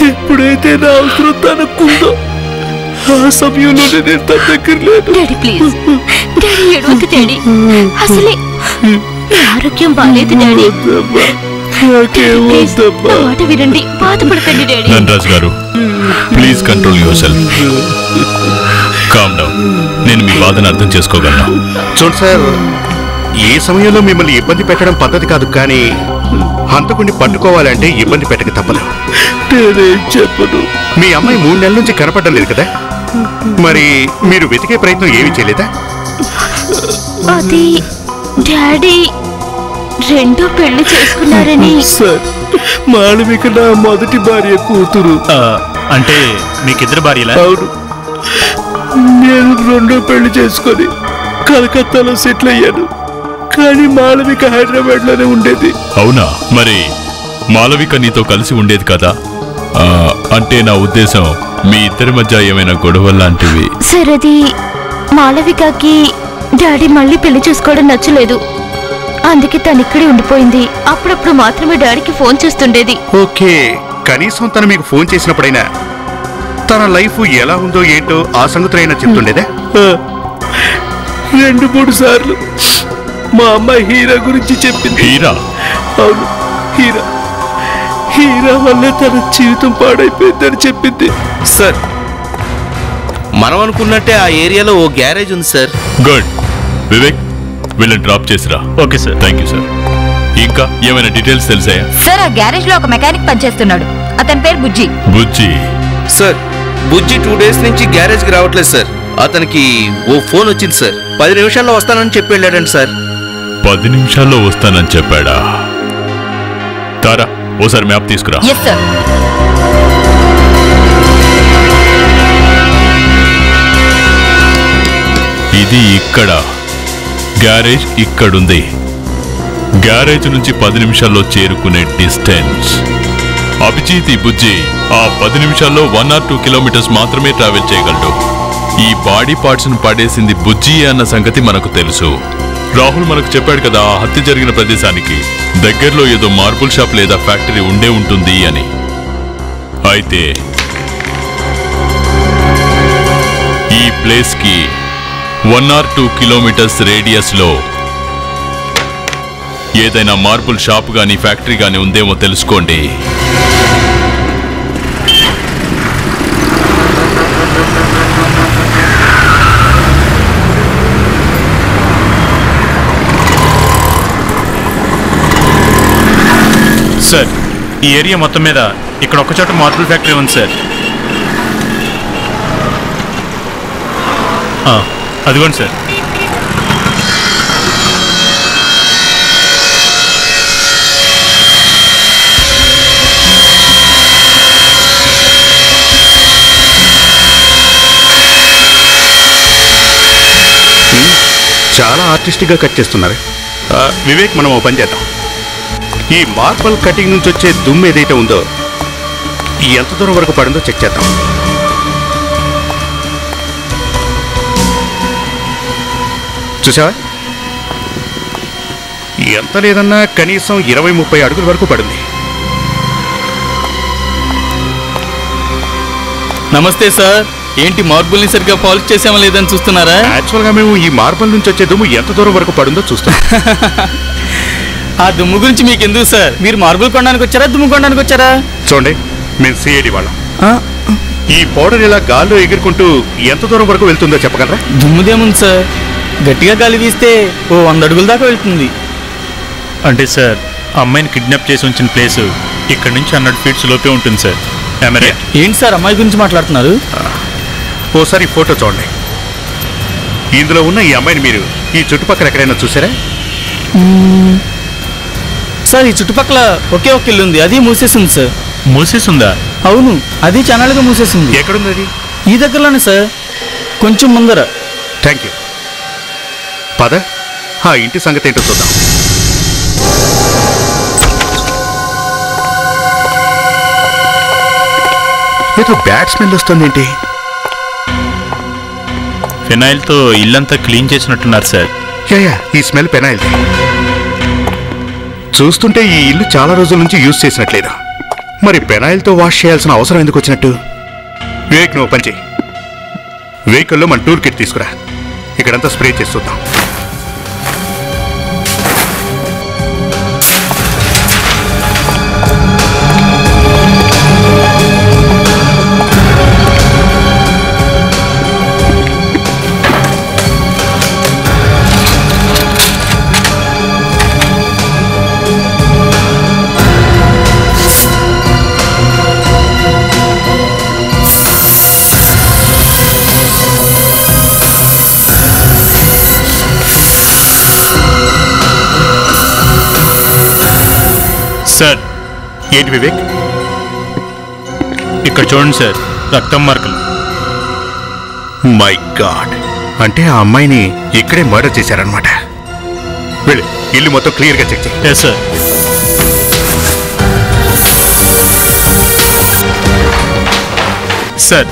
ఎప్పుడైతే నా అవసరం తనకుందో ఆ సమయంలో నేను తన దగ్గర లేదు. డాడీ ప్లీజ్, డాడీ ఏడవద్దు డాడీ. అసలే ఆరోగ్యం బాలేదు డాడీ. మాట వినండి, బాధపడకండి డాడీ. ధనరాజ్ గారు, please control your self. Calm down. నేను మీ బాధను అర్థం చేసుకోగలను. చూడండి సార్, ఏ సమయంలో మిమ్మల్ని ఇబ్బంది పెట్టడం పద్ధతి కాదు, కానీ హంతకుడిని పట్టుకోవాలంటే ఇబ్బంది పెట్టక తప్పదు. నేనేం చెప్పను. మీ అమ్మాయి 3 నెలల నుంచి కనపడడం లేదు కదా? మరి మీరు వెతికే ప్రయత్నం ఏమీ చేయలేదా? అది డాడీ రెండో పెళ్లి చేసుకున్నారని. సార్, మాళవిక నా మొదటి భార్య కూతురు. అంటే మీకిద్దరు భార్యలా? అవును. నేను రెండో పెళ్లి చేసుకొని కలకత్తాలో సెటిల్ అయ్యాను. కానీ మాళవిక హైదరాబాద్ లోనే ఉండేది. అవునా? మరి మాళవిక నీతో కలిసి ఉండేది కదా? అంటే నా ఉద్దేశం మీ ఇద్దరి మధ్య ఏమైనా గొడవలు లాంటివి? సార్, అది మాళవికకి డాడీ మళ్ళీ పెళ్లి చేసుకోవడం నచ్చలేదు. అందుకే తను ఇక్కడే ఉండిపోయింది. అప్పుడప్పుడు మాత్రమే డాడీకి ఫోన్ చేస్తుండేది. ఓకే, కనీసం తను మీకు ఫోన్ చేసినప్పుడైనా తన లైఫ్ ఎలా ఉందో ఏంటో ఆ సంగతులైనా చెప్తుండేదా? 2-3 సార్లు మా అమ్మాయి హీరా గురించి చెప్పింది. హీరా? అవును, హీరా. హీరా వల్లే తన జీవితం పాడైపోయిందని చెప్పింది. సార్, మనం అనుకున్నట్టే ఆ ఏరియాలో ఓ గ్యారేజ్ ఉంది సార్. గుడ్. వివేక్, వీళ్ళని డ్రాప్ చేసిరా. Okay sir. Thank you sir. ఇంకా ఏమైనా డీటెయిల్స్ తెలిసాయా? సార్, ఆ గ్యారేజ్ లో ఒక మెకానిక్ పనిచేస్తున్నాడు. అతని పేరు బుజ్జి. బుజ్జి? సార్, బుజ్జి 2 డేస్ నుంచి గ్యారేజ్ కి రావట్లేదు సార్. అతనికి ఓ ఫోన్ వచ్చింది సార్. 10 నిమిషాల్లో వస్తానని చెప్పి వెళ్ళాడండి సార్. 10 నిమిషాల్లో వస్తానని చెప్పాడా? తారా, ఓసారి మ్యాప్ తీసుకురా. Yes sir. ఇది ఇక్కడ, గ్యారేజ్ ఇక్కడుంది. గ్యారేజ్ నుంచి 10 నిమిషాల్లో చేరుకునే డిస్టెన్స్. అభిజిత్, బుజ్జి ఆ 10 నిమిషాల్లో 1 or 2 కిలోమీటర్స్ మాత్రమే ట్రావెల్ చేయగలడు. ఈ బాడీ పార్ట్స్ ను పడేసింది బుజ్జి అన్న సంగతి మనకు తెలుసు. రాహుల్ మనకు చెప్పాడు కదా, ఆ హత్య జరిగిన ప్రదేశానికి దగ్గరలో ఏదో మార్బుల్ షాప్ లేదా ఫ్యాక్టరీ ఉండే ఉంటుంది అని. అయితే ఈ ప్లేస్ కి 1 or 2 కిలోమీటర్స్ రేడియస్ లో ఏదైనా మార్బుల్ షాప్ గానీ ఫ్యాక్టరీ గానీ ఉందేమో తెలుసుకోండి. సార్, ఈ ఏరియా మొత్తం మీద ఇక్కడ ఒక చోట మార్బుల్ ఫ్యాక్టరీ ఉంది సార్. అదిగోండి సార్. చాలా ఆర్టిస్టిక్ గా కట్ చేస్తున్నారు. వివేక్, మనం ఓ పని చేద్దాం. ఈ మార్బల్ కటింగ్ నుంచి వచ్చే దుమ్ము ఏదైతే ఉందో ఎంత దూరం వరకు పడిందో చెక్ చేద్దాం. చూసావా, ఎంత లేదన్నా కనీసం 20-30 అడుగుల వరకు పడింది. నమస్తే సార్. ఏంటి మార్బుల్ని సరిగ్గా పాలిష్ చేసామా లేదని చూస్తున్నారా? యాక్చువల్గా మేము ఈ మార్బల్ నుంచి వచ్చే దుమ్ము ఎంత దూరం వరకు పడిందో చూస్తాం. ఆ దుమ్ము గురించి మీకు ఎందుకు సార్? మీరు మార్బుల్ కొనడానికి వచ్చారా, దుమ్ము కొనడానికి వచ్చారా? చూడండి, మేము సిఐడి వాళ్ళం. ఈ పౌడర్ ఇలా గాల్లో ఎగురుకుంటూ ఎంత దూరం వరకు వెళ్తుందో చెప్పగలరా? దుమ్ముదేముంది సార్, గట్టిగా గాలి వీస్తే ఓ 100 అడుగుల దాకా వెళ్తుంది. అంటే సార్, అమ్మాయిని కిడ్నాప్ చేసి ఉంచిన ప్లేస్ ఇక్కడ నుంచి 100 ఫీట్స్ లోపే ఉంటుంది సార్. ఏంటి సార్ అమ్మాయి గురించి మాట్లాడుతున్నారు? ఓసారి ఫోటో చూడండి. ఇందులో ఉన్న ఈ అమ్మాయిని మీరు ఈ చుట్టుపక్కల ఎక్కడైనా చూసారా? సార్, ఈ చుట్టుపక్కల ఒకే ఒక ఇల్లు ఉంది, అది మూసేసింది సార్. మూసేసిందా? అవును, అది చానాలుగా మూసేసింది. ఎక్కడుంది అది? ఈ దగ్గరలోనే సార్, కొంచెం ముందర. Thank you. పద, ఆ ఇంటి సంగతి ఏంటో చూద్దాం. ఏదో బ్యాడ్ స్మెల్ వస్తుందేంటి? ఫినాయిల్తో ఇల్లంతా క్లీన్ చేసినట్టున్నారు సార్. యా, ఈ స్మెల్ పెనాయిల్. చూస్తుంటే ఈ ఇల్లు చాలా రోజుల నుంచి యూజ్ చేసినట్లేదు. మరి పెనాయిల్తో వాష్ చేయాల్సిన అవసరం ఎందుకు వచ్చినట్టు? వివేక్, నువ్వు పని చేయి. వెహికల్లో మన టూర్ కిట్ తీసుకురా. ఇక్కడంతా స్ప్రే చేసి చూద్దాం. సార్ ఏంటి వివేక్? ఇక్కడ చూడండి సార్, రక్తం మార్కలు. మై గాడ్, అంటే ఆ అమ్మాయిని ఇక్కడే మర్డర్ చేశారనమాట. వెళ్ళి ఇల్లు మొత్తం క్లియర్గా చెక్ చేయి. Yes sir. సార్,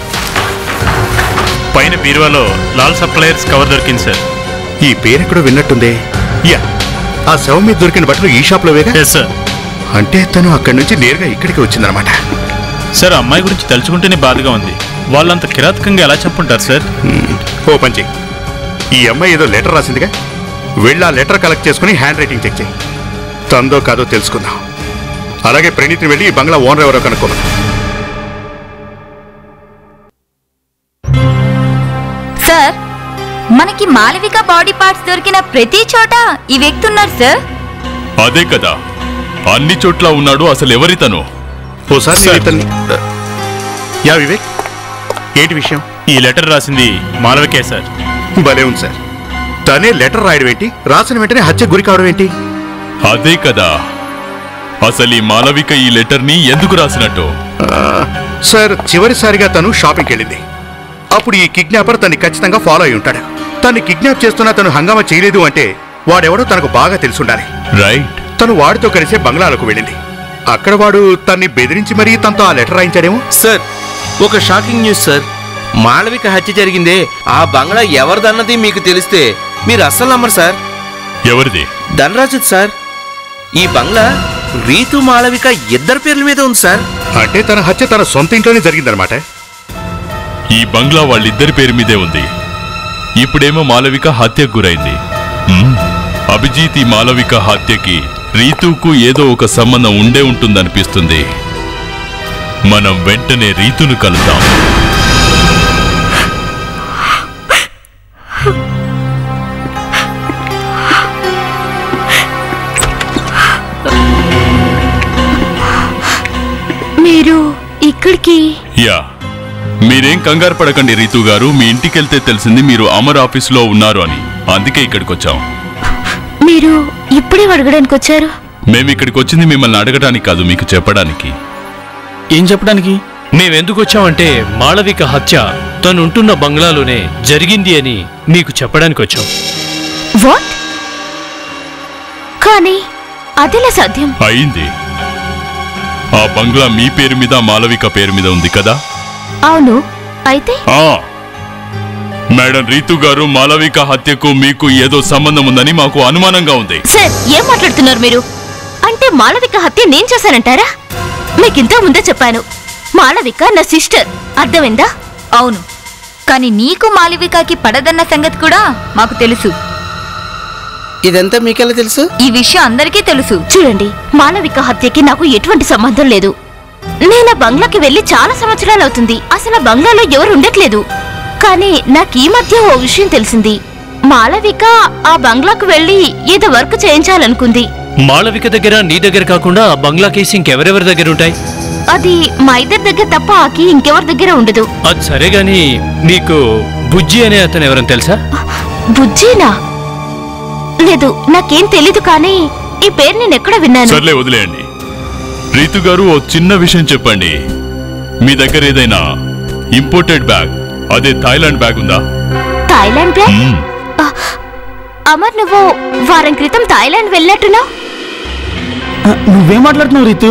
పైన బీరువాలో లాల్ సప్లయర్స్ కవర్ దొరికింది సార్. ఈ పేరెక్కడో విన్నట్టుందే. యా, ఆ శవం మీద దొరికిన బట్టలు ఈ షాప్లో వేగా? Yes sir. అంటే తను అక్కడి నుంచి నేరుగా ఇక్కడికి వచ్చిందనమాట. సార్, అమ్మాయి గురించి తలుచుకుంటేనే బాధగా ఉంది. వాళ్ళంత కిరాతకంగా ఎలా చెప్పుంటారు సార్? ఓ పంచి, ఈ అమ్మాయి ఏదో లెటర్ రాసిందిగా, వెళ్ళి ఆ లెటర్ కలెక్ట్ చేసుకుని హ్యాండ్ రైటింగ్ చెక్ చేయి. తందో కాదో తెలుసుకుందాం. అలాగే ప్రణీత్ని వెళ్ళి ఈ బంగ్లా ఓనర్ ఎవరో కనుక్కోమని. సార్, మనకి మాలవిక బాడీ పార్ట్స్ దొరికిన ప్రతి చోట ఈ వ్యక్తి ఉన్నారు సార్. అదే కదా, అన్ని చోట్ల ఉన్నాడు. అసలు ఎవరితను? ఓసారి యా వివేక్, ఏంటి విషయం? ఈ లెటర్ రాసింది మాలవికే సార్. భలే ఉంది సార్. తనే లెటర్ రాయడం ఏంటి, రాసిన వెంటనే హత్య గురి కావడం ఏంటి? అదే కదా, అసలు ఈ మాలవిక ఈ లెటర్ ని ఎందుకు రాసినట్టు? సార్, చివరిసారిగా తను షాపింగ్కి వెళ్ళింది. అప్పుడు ఈ కిడ్నాపర్ తన్ని ఖచ్చితంగా ఫాలో అయి ఉంటాడు. తన్ని కిడ్నాప్ చేస్తున్నా తను హంగామా చేయలేదు అంటే వాడెవడో తనకు బాగా తెలుసుండాలి. రైట్. తను వాడితో కలిసే బంగ్లాలకు వెళ్ళింది. అక్కడ వాడు తన్ని బెదిరించి మరీ తనతో ఆ లెటర్ రాయించాడేమో. సార్, ఒక షాకింగ్ న్యూస్ సార్. మాళవిక హత్య జరిగిందే ఆ బంగ్లా ఎవరిదన్నది మీకు తెలిస్తే మీరు అస్సలు నమ్మరు సార్. ఎవరిది? ధనరాజు సార్. ఈ బంగ్లా రీతు మాళవిక ఇద్దరు పేర్ల మీద ఉంది సార్. అంటే తన హత్య తన సొంత ఇంట్లోనే జరిగిందనమాట. ఈ బంగ్లా వాళ్ళిద్దరి పేరు మీదే ఉంది. ఇప్పుడేమో మాలవిక హత్యకు గురైంది. అభిజిత్ ఈ మాలవిక హత్యకి రీతుకు ఏదో ఒక సంబంధం ఉండే ఉంటుందనిపిస్తుంది. మనం వెంటనే రీతును కలుద్దాం. మీరు ఇక్కడికి? యా, మీరేం కంగారు పడకండి రీతు గారు. మీ ఇంటికెళ్తే తెలిసింది మీరు అమర్ ఆఫీసులో ఉన్నారు అని. అందుకే ఇక్కడికి వచ్చాం. మీరు ఇప్పుడే అడగడానికి వచ్చారు? మేము ఇక్కడికి వచ్చింది మిమ్మల్ని అడగడానికి కాదు, మీకు చెప్పడానికి. ఏం చెప్పడానికి? మేమెందుకు వచ్చామంటే మాళవిక హత్య తనుంటున్న బంగ్లాలోనే జరిగింది అని మీకు చెప్పడానికి వచ్చాం. వాట్? కానీ అదెలా సాధ్యం? అయింది. ఆ బంగ్లా మీ పేరు మీద మాలవిక పేరు మీద ఉంది కదా? అవును. అయితే మేడం రీతు గారు, మాలవిక హత్యకు మీకు ఏదో సంబంధం ఉందని మాకు అనుమానంగా ఉంది. సార్, ఏం మాట్లాడుతున్నారు మీరు? అంటే మాళవిక హత్య నేను చేశానంటారా? మీకింత ముందే చెప్పాను, మాళవిక నా సిస్టర్. అర్థమైందా? అవును, కానీ నీకు మాలవికకి పడదన్న సంగతి కూడా మాకు తెలుసు. ఇదంతా మీకెలా తెలుసు? ఈ విషయం అందరికీ తెలుసు. చూడండి, మాళవిక హత్యకి నాకు ఎటువంటి సంబంధం లేదు. నేను ఆ బంగ్లాకి వెళ్లి చాలా సంవత్సరాలు అవుతుంది. అసలు ఆ బంగ్లాలో ఎవరు ఉండట్లేదు. కానీ నాకు ఈ మధ్య ఓ విషయం తెలిసింది. మాళవిక ఆ బంగ్లాకు వెళ్లి ఏదో వర్క్ చేయించాలనుకుంది. మాళవిక దగ్గర, నీ దగ్గర కాకుండా ఆ బంగ్లా కేసు ఇంకెవరెవరి దగ్గర ఉంటాయి? అది మా ఇద్దరి దగ్గర తప్ప ఆకి ఇంకెవరి దగ్గర ఉండదు. అది సరే గాని, నీకు బుజ్జి అనే అతను ఎవరని తెలుసా? బుజ్జినా? లేదు, నాకేం తెలీదు. కానీ ఈ పేరు నేను ఎక్కడ విన్నాను. సర్లే, వదిలేయండి. రీతు గారు, ఓ చిన్న విషయం చెప్పండి. మీ దగ్గర ఏదైనా ఇంపోర్టెడ్ బ్యాగ్, అదే థాయిలాండ్ బ్యాగ్ ఉందా? Thailand bag? అమర్, నువ్వు వారం క్రితం థాయిలాండ్ వెళ్ళినట్టున్నావు. నువ్వేం మాట్లాడుతున్నావు రీతు?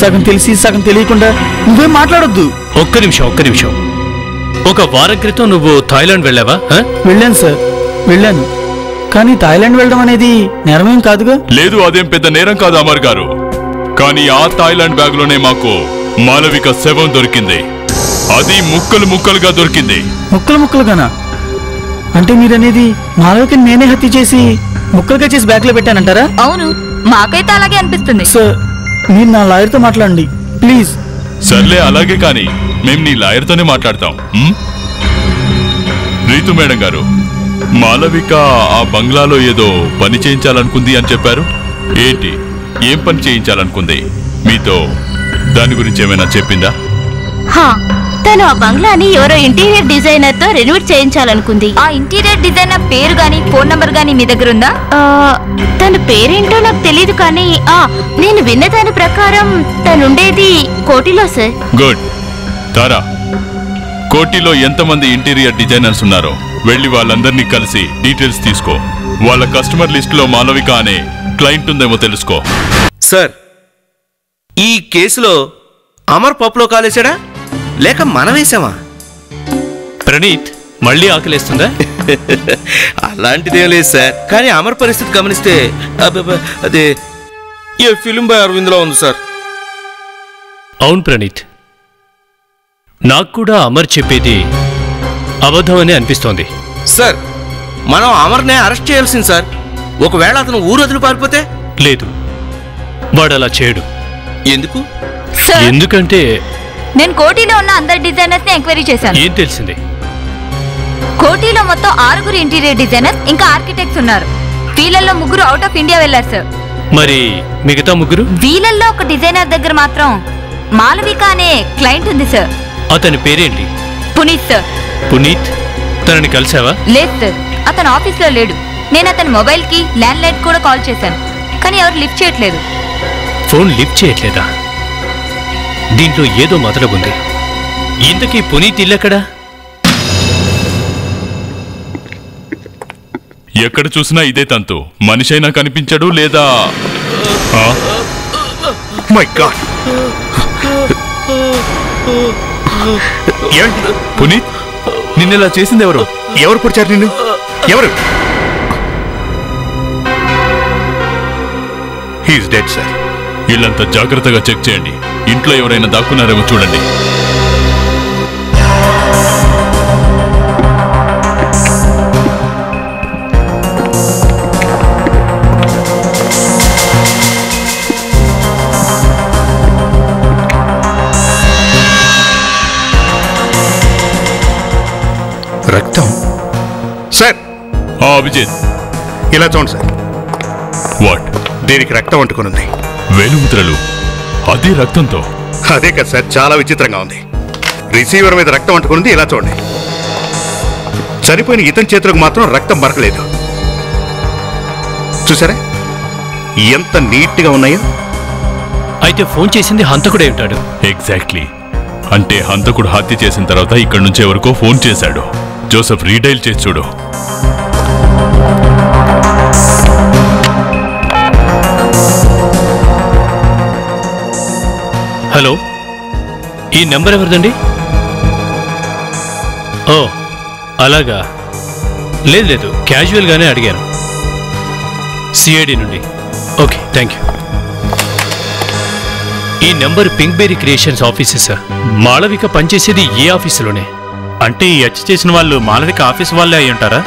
సగం తెలిసి సగం తెలియకుండా నువ్వేం మాట్లాడొద్దు. ఒక్క నిమిషం. ఒక వారం క్రితం నువ్వు థాయిలాండ్ వెళ్ళావా? వెళ్ళాను సార్, వెళ్ళాను. కానీ థాయిలాండ్ వెళ్ళడం అనేది నేరమేం కాదుగా? లేదు, అదేం పెద్ద నేరం కాదు అమర్ గారు. కానీ ఆ థాయిలాండ్ బ్యాగ్ లోనే మాకు మాలవిక శవం దొరికింది. అది ముక్కలు ముక్కలుగా దొరికింది. ముక్కలు ముక్కలుగానా? అంటే మీరనేది మాలవికని నేనే హత్య చేసి ముక్కలుగా చేసి బ్యాగ్ లో పెట్టానంటారా? అవును, మాకైతే అలాగే అనిపిస్తుంది. సార్, మీరు నా లాయర్తో మాట్లాడండి ప్లీజ్. సర్లే, అలాగే. కానీ మేము నీ లాయర్తోనే మాట్లాడతాం. రీతు మేడం గారు, మాలవిక ఆ బంగ్లాలో ఏదో పని చేయించాలనుకుంది అని చెప్పారు. ఏంటి, ఏం పని చేయించాలనుకుంది మీతో? దాని గురించి ఏమైనా చెప్పిందా? తను ఆ బంగ్లాని ఎవరో ఇంటీరియర్ డిజైనర్ తో రెనోవేట్ చేయించాలనుకుంది. ఆ ఇంటీరియర్ డిజైనర్ పేరు గాని ఫోన్ నంబర్ గాని మీ దగ్గర ఉందా? తన పేరేంటో నాకు తెలియదు, కానీ నేను విన్న దాని ప్రకారం తనుండేది కోటిలో సార్. గుడ్. తారా, కోటిలో ఎంతమంది ఇంటీరియర్ డిజైనర్స్ ఉన్నారో వెళ్ళి వాళ్ళందరినీ కలిసి డీటెయిల్స్ తీసుకో. వాళ్ళ కస్టమర్ లిస్టులో మాలవిక అనే క్లయింట్ ఉందేమో తెలుసుకో. సార్, ఈ కేసులో అమర్ పప్పులో కాలేసాడా లేక మనం వేసామా? ప్రణీత్, మళ్ళీ ఆకలేస్తుందా? అలాంటిదేం లేదు సార్, కానీ అమర్ పరిస్థితి గమనిస్తే అదే ఏ ఫిలిం బాయ్ అరవింద్లో ఉంది సార్. అవును ప్రణీత్, నాకు కూడా అమర్ చెప్పేది అబద్ధం అని అనిపిస్తోంది. సార్, మనం అమర్నే అరెస్ట్ చేయాల్సింది సార్. ఒకవేళ అతను ఊరు వదిలి పారిపోతే? లేదు, వాడు అలా చేయడు. ఎందుకు? ఎందుకంటే నేను కోటిలో ఉన్న అందరి డిజైనర్స్ ని ఎంక్వైరీ చేశాను. ఏం తెలిసింది? కోటిలో మొత్తం 6 ఇంటీరియర్ డిజైనర్స్ ఇంకా ఆర్కిటెక్ట్స్ ఉన్నారు. వీళ్ళల్లో 3 అవుట్ ఆఫ్ ఇండియా వెళ్లారు సార్. మరి మిగతా 3? వీళ్ళల్లో ఒక డిజైనర్ దగ్గర మాత్రం మాలవిక అనే క్లయింట్ ఉంది సార్. అతని పేరేంటి? పునీత్ సార్. పునీత్, తనని కలిసావా? లేదు సార్, అతను ఆఫీస్లో లేడు. నేను అతని మొబైల్ కి ల్యాండ్ లైన్ కూడా కాల్ చేశాను, కానీ ఎవరు లిఫ్ట్ చేయట్లేదు. ఫోన్ లిఫ్ట్ చేయట్లేదా? దీంట్లో ఏదో మొదలగుంది. ఇంతకీ పునీత్ ఇల్లెక్కడా? ఎక్కడ చూసినా ఇదే తంతు. మనిషైనా కనిపించడు, లేదా మై గాడ్. పునీత్, నిన్నెలా చేసింది ఎవరు? ఎవరు పొడిచారు నిన్ను? ఎవరు? He's dead sir. ఇల్లంతా జాగ్రత్తగా చెక్ చేయండి. ఇంట్లో ఎవరైనా దాక్కున్నారేమో చూడండి. రక్తం సార్. అభిజిత్, ఇలా చూడండి సార్. వాట్? దీనికి రక్తం అంటుకునుంది. వేలుముద్రలు? అదే రక్తంతో? అదే కదా సార్, చాలా విచిత్రంగా ఉంది. రిసీవర్ మీద రక్తం అంటుకున్నది. ఇలా చూడండి. చనిపోయిన ఇతని చేతులకు మాత్రం రక్తం మరకలేదు. చూసారా ఎంత నీట్గా ఉన్నాయో? అయితే ఫోన్ చేసింది హంతకుడే ఉంటాడు. ఎగ్జాక్ట్లీ. అంటే హంతకుడు హత్య చేసిన తర్వాత ఇక్కడి నుంచి ఎవరికో ఫోన్ చేశాడు. జోసెఫ్, రీడైల్ చేసి చూడు. హలో, ఈ నెంబర్ ఎవరిదండి? ఓ అలాగా. లేదు, క్యాజువల్గానే అడిగాను. సిఐడి నుండి. Okay, thank you. ఈ నెంబర్ పింక్బెర్రీ క్రియేషన్స్ ఆఫీసే సార్. మాళవిక పనిచేసేది ఏ ఆఫీసులోనే. అంటే ఈ హత్య చేసిన వాళ్ళు మాళవిక ఆఫీస్ వాళ్ళే అయి ఉంటారా?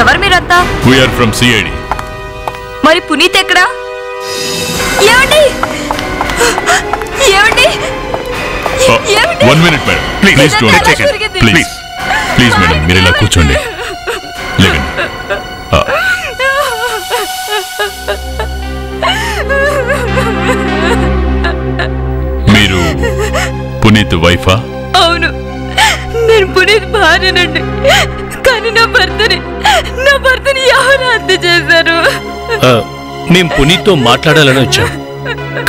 ఎవరు మీరంతా? We are from CID. మరి పునీత్ ఎక్కడా? ఏమండి? ఏమండి? ఏమండి? 1 minute madam, please don't take. Please madam, మీరు ఇలా కూర్చోండి. లేకండి. మీరు పునీత్ వైఫా? అవును, నేను పునీత్ భార్యనండి. కానీ నా భర్తని ఎవరు హత్య చేశారు? మేం పునీత్తో మాట్లాడాలని వచ్చాం,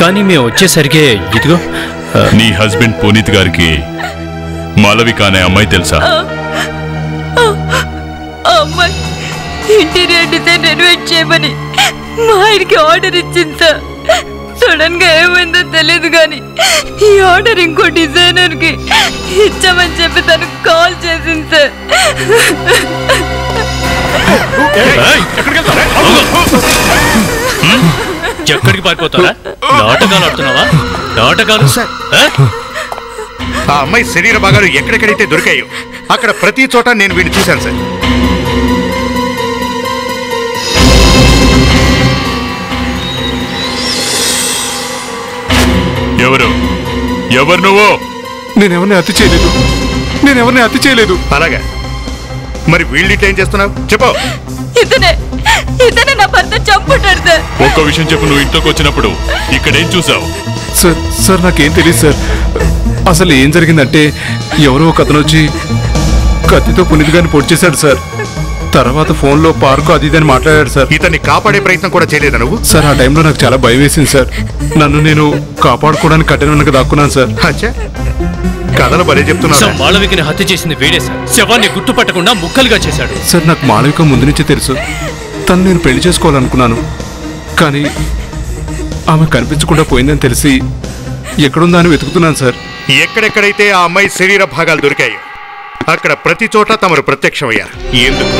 కానీ మేము వచ్చేసరికి ఇదిగో. నీ హస్బెండ్ పునీత్ గారికి మాలవిక అనే అమ్మాయి తెలుసా? అమ్మాయి ఇంటీరియర్ డిజైన్ రెనోవేట్ చేయమని మా ఆయనకి ఆర్డర్ ఇచ్చింది సార్. సడన్ గా ఏమైందో తెలియదు, కానీ ఈ ఆర్డర్ ఇంకో డిజైనర్ కి ఇచ్చామని చెప్పి తనకు కాల్ చేసింది సార్. ఎక్కడికి పారిపోతారా? నాటకాలు ఆడుతున్నావా? నాటకాలు. ఆ అమ్మాయి శరీర భాగాలు ఎక్కడెక్కడైతే దొరికాయో అక్కడ ప్రతి చోట నేను వీడిని చూశాను సార్. ఎవరు నువ్వు? నేనెవరిని హత్య చేయలేదు. అలాగా? మరి వీళ్ళు ఇట్లా ఏం చేస్తున్నావు చెప్పు. ఇతనే నా భర్త చంపుంటాడు సార్. ఒక్క విషయం చెప్పు, నువ్వు ఇంట్లోకి వచ్చినప్పుడు ఇక్కడేం చూసావు? సార్ నాకేం తెలియదు సార్. అసలు ఏం జరిగిందంటే ఎవరో ఒక అతను వచ్చి కత్తితో పునీత్ గారిని పొడిచేశాడు సార్. తర్వాత ఫోన్లో పార్కు అది ఇదని మాట్లాడాడు సార్. ఇతన్ని కాపాడే ప్రయత్నం కూడా చేయలేదా నువ్వు? సార్ ఆ టైంలో నాకు చాలా భయం వేసింది సార్. నన్ను నేను కాపాడుకోవడానికి కట్టిన వెనక దాక్కున్నాను సార్. కథలు భలే చెప్తున్నా. మాళవికని హత్య చేసింది వీడే సార్. శవాన్ని గుర్తుపట్టకుండా ముక్కలుగా చేశాడు సార్. నాకు మాళవిక ముందు నుంచే తెలుసు. తను నేను పెళ్లి చేసుకోవాలనుకున్నాను, కానీ ఆమె కనిపించకుండా పోయిందని తెలిసి ఎక్కడుందా అని వెతుకుతున్నాను సార్. ఎక్కడెక్కడైతే ఆ అమ్మాయి శరీర భాగాలు దొరికాయో అక్కడ ప్రతి చోట తమరు ప్రత్యక్షమయ్యారు. ఎందుకు?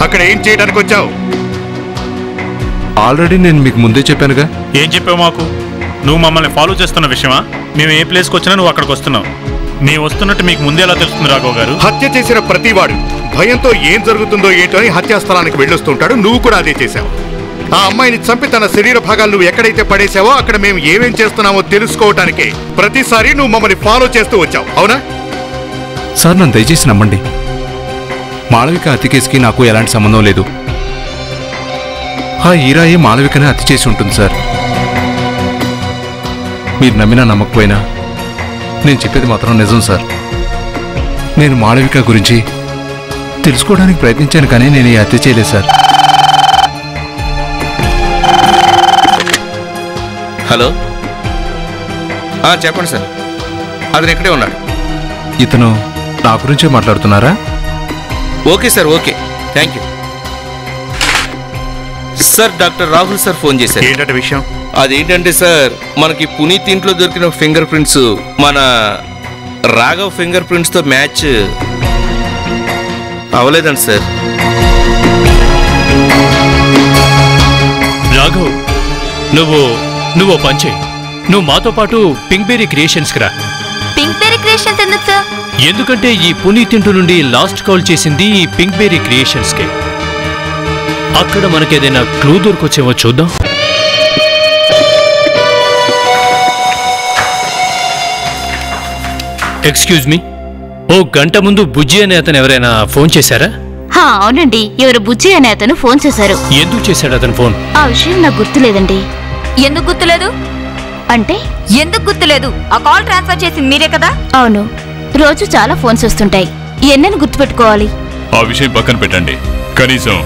అక్కడ ఏం చేయడానికి వచ్చావు? ఆల్రెడీ నేను మీకు ముందే చెప్పానుగా. ఏం చెప్పావు మాకు? నువ్వు మమ్మల్ని ఫాలో చేస్తున్న విషయమా? మేము ఏ ప్లేస్కి వచ్చినా నువ్వు అక్కడికి వస్తున్నావు. మేము వస్తున్నట్టు మీకు ముందే ఎలా తెలుస్తుంది రాఘవ్ గారు? హత్య చేసిన ప్రతివాడు భయంతో ఏం జరుగుతుందో ఏంటో అని హత్యాస్థలానికి వెళ్ళొస్తుంటాడు. నువ్వు కూడా అదే చేశావు. ఆ అమ్మాయిని చంపి తన శరీర భాగాలు నువ్వు ఎక్కడైతే పడేసావో అక్కడ మేము ఏమేం చేస్తున్నామో తెలుసుకోవటానికే ప్రతిసారి నువ్వు మమ్మల్ని ఫాలో చేస్తూ వచ్చావు, అవునా? సార్ నన్ను దయచేసి నమ్మండి. మాళవిక హత్య కేసుకి నాకు ఎలాంటి సంబంధం లేదు. ఆ హీరాయే మాళవికనే హత్య చేసి ఉంటుంది సార్. మీరు నమ్మినా నమ్మకపోయినా నేను చెప్పేది మాత్రం నిజం సార్. నేను మాళవిక గురించి తెలుసుకోవడానికి ప్రయత్నించాను, కానీ నేను ఈ హత్య చేయలేదు సార్. హలో, చెప్పండి సార్. అతను ఇక్కడే ఉన్నాడు. ఇతను నా గురించే మాట్లాడుతున్నారా? Okay sir, okay, thank you sir. Doctor Rahul sir phone చేశారు. ఏంటంటే విషయం? అదేంటంటే సార్, మనకి పునీత్ ఇంట్లో దొరికిన ఫింగర్ ప్రింట్స్ మన రాఘవ్ ఫింగర్ ప్రింట్స్తో మ్యాచ్ అవ్వలేదండి సార్. రాఘవ్, నువ్వు పంచే, నువ్వు మాతో పాటు పింక్ బెర్రీ క్రియేషన్స్కి రా. పింక్ బెర్రీ క్రియేషన్స్ ఎందుకు సార్? ఎందుకంటే ఈ పునీత్ ఇంటి నుండి లాస్ట్ కాల్ చేసింది ఈ పింక్ బెర్రీ క్రియేషన్స్కి. అక్కడ మనకేదైనా క్లూ దొరికొచ్చేమో చూద్దాం. ఎక్స్క్యూజ్ మీ, ఓ గంట ముందు బుజ్జి అనే అతను ఎవరైనా ఫోన్ చేశారా? అవునండి, ఎవరు బుజ్జి అనే అతను ఫోన్ చేశారు. ఎందుకు చేశాడు అతను ఫోన్? ఆ విషయం నాకు గుర్తులేదండి. ఎందుకు గుర్తులేదు అంటే? ఎందుకు గుర్తులేదు? ఆ కాల్ ట్రాన్స్ఫర్ చేసింది మీరే కదా? అవును, రోజు చాలా ఫోన్స్ వస్తుంటాయి. ఎన్నని గుర్తుపెట్టుకోవాలి? ఆ విషయం పక్కన పెట్టండి. కనీసం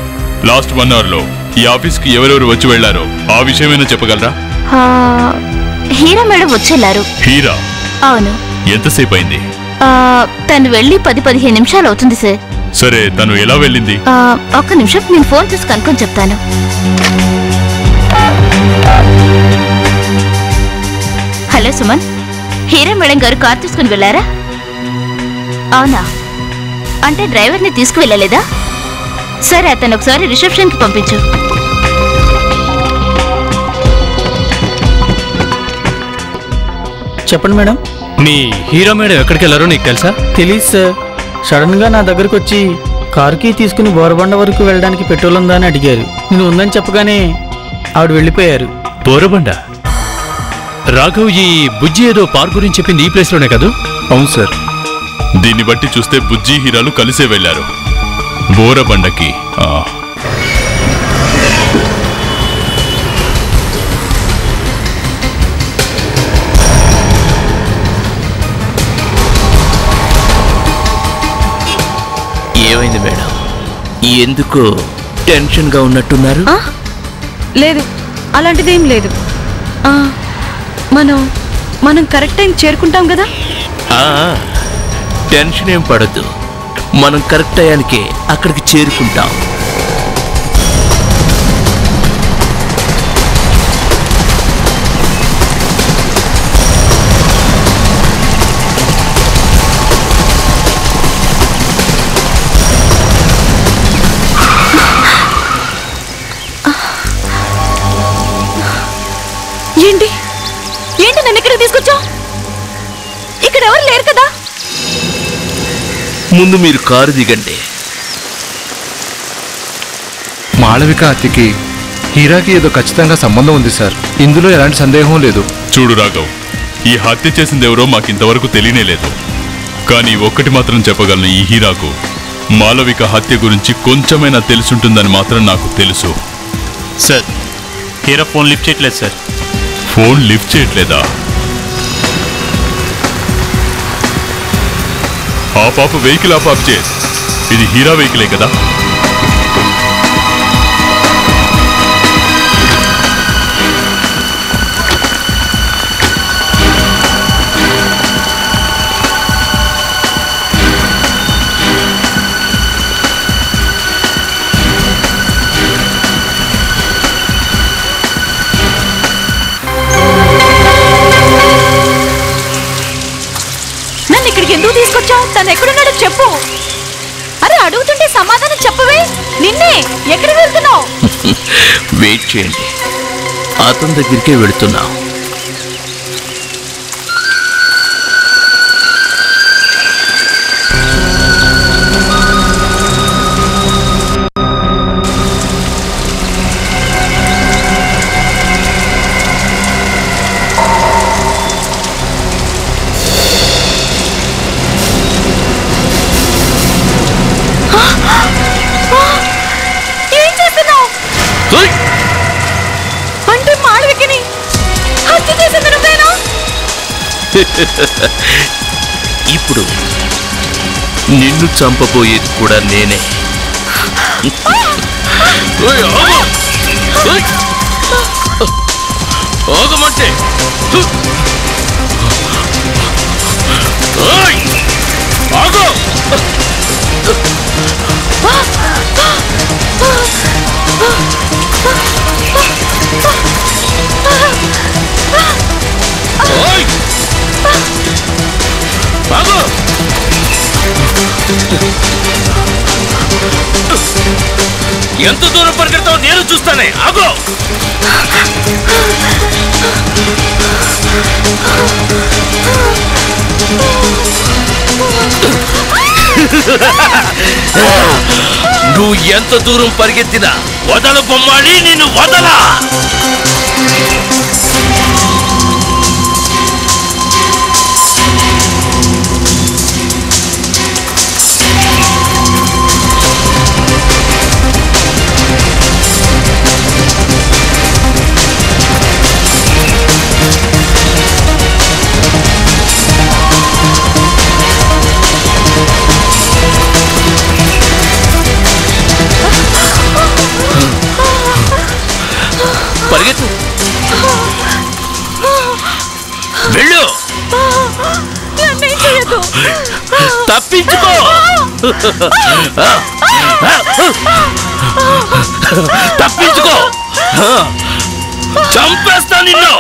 లాస్ట్ 1 hour లో ఈ ఆఫీస్కి ఎవరెవరు వచ్చి వెళ్లారో ఆ విషయమైనా చెప్పగలరా? హీరా మేడం వచ్చేళ్లారు. హీరా? అవును. ఎంతసేపు అయింది? తను వెళ్ళి 10-15 నిమిషాలు అవుతుంది సార్. సరే, తను ఎలా వెళ్ళింది? ఒక్క నిమిషం, నేను ఫోన్ చేసి కనుక్కొని చెప్తాను. హలో సుమన్, హీరా మేడం గారు కార్ తీసుకుని వెళ్ళారా? అవునా? అంటే డ్రైవర్ని తీసుకువెళ్ళలేదా? సరే, అతను ఒకసారి రిసెప్షన్కి పంపించు. చెప్పండి మేడం. మీ హీరో మేడం ఎక్కడికి వెళ్ళారో నీకు తెలుసా? తెలీదు సార్. సడన్గా నా దగ్గరకు వచ్చి కారుకి తీసుకుని బోరబండ వరకు వెళ్ళడానికి పెట్రోల్ ఉందా అని అడిగారు. నేను ఉందని చెప్పగానే ఆవిడ వెళ్ళిపోయారు. బోరబండ? రాఘవ్, ఈ బుజ్జి ఏదో పార్క్ గురించి చెప్పింది ఈ ప్లేస్లోనే కదా? అవును సార్. దీన్ని బట్టి చూస్తే బుజ్జి హీరాలు కలిసే వెళ్లారు బోరబండకి. ఏమైంది మేడం? ఎందుకు టెన్షన్గా ఉన్నట్టున్నారు? లేదు, అలాంటిదేం లేదు. మనం కరెక్ట్ టైం చేరుకుంటాం కదా? టెన్షన్ ఏం పడద్దు, మనం కరెక్ట్ టయానికే అక్కడికి చేరుకుంటాం. ఏంటి నన్ను ఇక్కడికి తీసుకొచ్చావు? ఇక్కడ ఎవరు లేరు కదా? ముందు మీరు కారు దిగండి. మాళవిక హత్యకి హీరాకి ఏదో ఖచ్చితంగా సంబంధం ఉంది సార్. ఇందులో ఎలాంటి సందేహం లేదు. చూడు రాఘవ్, ఈ హత్య చేసిందెవరో మాకింతవరకు తెలియనే లేదు. కానీ ఒక్కటి మాత్రం చెప్పగలను, ఈ హీరాకు మాలవిక హత్య గురించి కొంచెమైనా తెలుసుంటుందని మాత్రం నాకు తెలుసు. సార్ హీరా ఫోన్ లిఫ్ట్ చేయట్లేదు సార్. ఫోన్ లిఫ్ట్ చేయట్లేదా? ఆ పాప వెహికల్ ఆఫ్ చే. ఇది హీరా వెహికలే కదా? ఎందుకు తీసుకొచ్చావు? తను ఎక్కడున్నాడో చెప్పు. అరే అడుగుతుంటే సమాధానం చెప్పవే. నిన్నే ఎక్కడ వెళ్తున్నావు? వెయిట్ చేయండి, అతని దగ్గరికే వెళుతున్నా. అంటే మాళవికని హత్య చేసింది నువ్వేనా? ఇప్పుడు నిన్ను చంపబోయేది కూడా నేనే. ఆగమంటే ఆగో. ఎంత దూరం పరిగెడతావు నేను చూస్తానే. ఆగో. నువ్వు ఎంత దూరం పరిగెత్తినా వదల బొమ్మాలి, నిన్ను వదలా. పరిగెత్తు, వెళ్ళు, తప్పించుకో, తప్పించుకో, చంపేస్తా నిన్ను.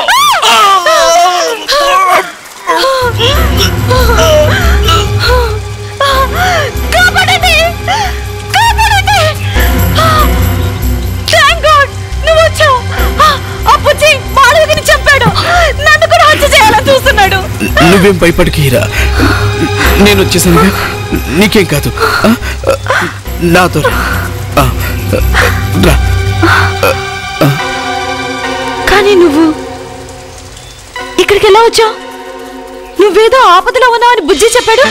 నువ్వేం భయపడకి హీరా, నేను వచ్చేసానుగా, నీకేం కాదు. నాతో రా. కానీ నువ్వు ఇక్కడికి ఎలా వచ్చావు? నువ్వేదో ఆపదలో ఉన్నావని బుజ్జి చెప్పాడు.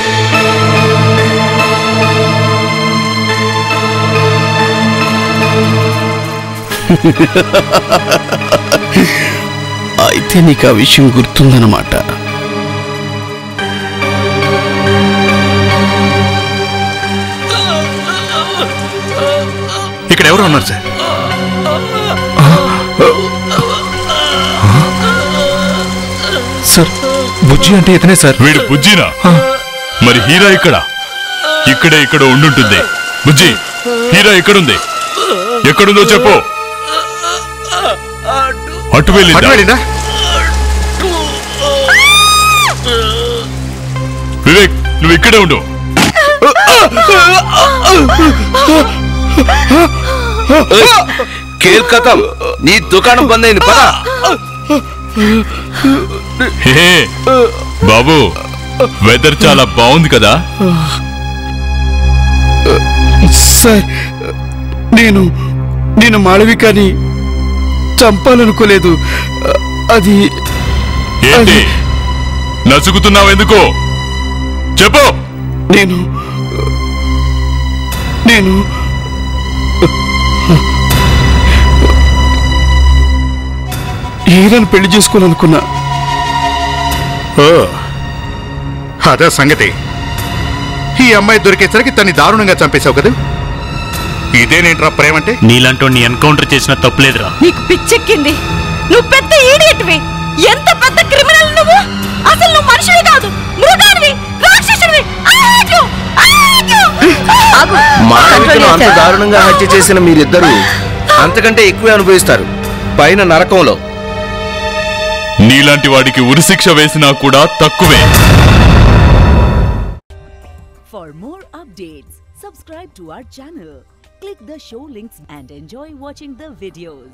అయితే నీకు ఆ విషయం గుర్తుందన్నమాట. ఇక్కడ ఎవరు ఉన్నారు సార్? సార్ బుజ్జి అంటే ఇతనే సార్. వీడు బుజ్జినా? మరి హీరా ఇక్కడే ఇక్కడ ఉండుంటుంది. బుజ్జి, హీరా ఎక్కడుంది? ఎక్కడుందో చెప్పు. అటు వెళ్ళిందా? వివేక్, నువ్వు ఇక్కడే ఉండు. ఖేల్ ఖతం, నీ దుకాణం బంద్ అయింది. పద. హే బాబు, వెదర్ చాలా బాగుంది కదా? సార్ నేను మాళవికని చంపాలనుకోలేదు. అది ఏంటి నసుగుతున్నావు? ఎందుకు చెప్పు. నేను ఈరను పెళ్లి చేసుకోవాలనుకున్నా. ఓ అదే సంగతి. ఈ అమ్మాయి దొరికేసరికి తన్ని దారుణంగా చంపేశావు కదా. ఇదేనేంట్రా ప్రేమంటే? నీలాంటి ఎన్కౌంటర్ చేసిన తప్పులేదురా. నీకు పిచ్చెక్కింది. నువ్వు పెద్ద ఈడియట్వి. ఎంత పెద్ద క్రిమినల్ నువ్వు. అసలు నువ్వు మనిషివి కాదు, మృగానివి, రాక్షసుడివి. మానవికను అంత దారుణంగా హత్య చేసిన మీరిద్దరూ అంతకంటే ఎక్కువే అనుభవిస్తారు పైన నరకంలో. నీలాంటి వాడికి ఉరిశిక్ష వేసినా కూడా తక్కువే. For more updates, subscribe to our channel, click the show links and enjoy watching the videos.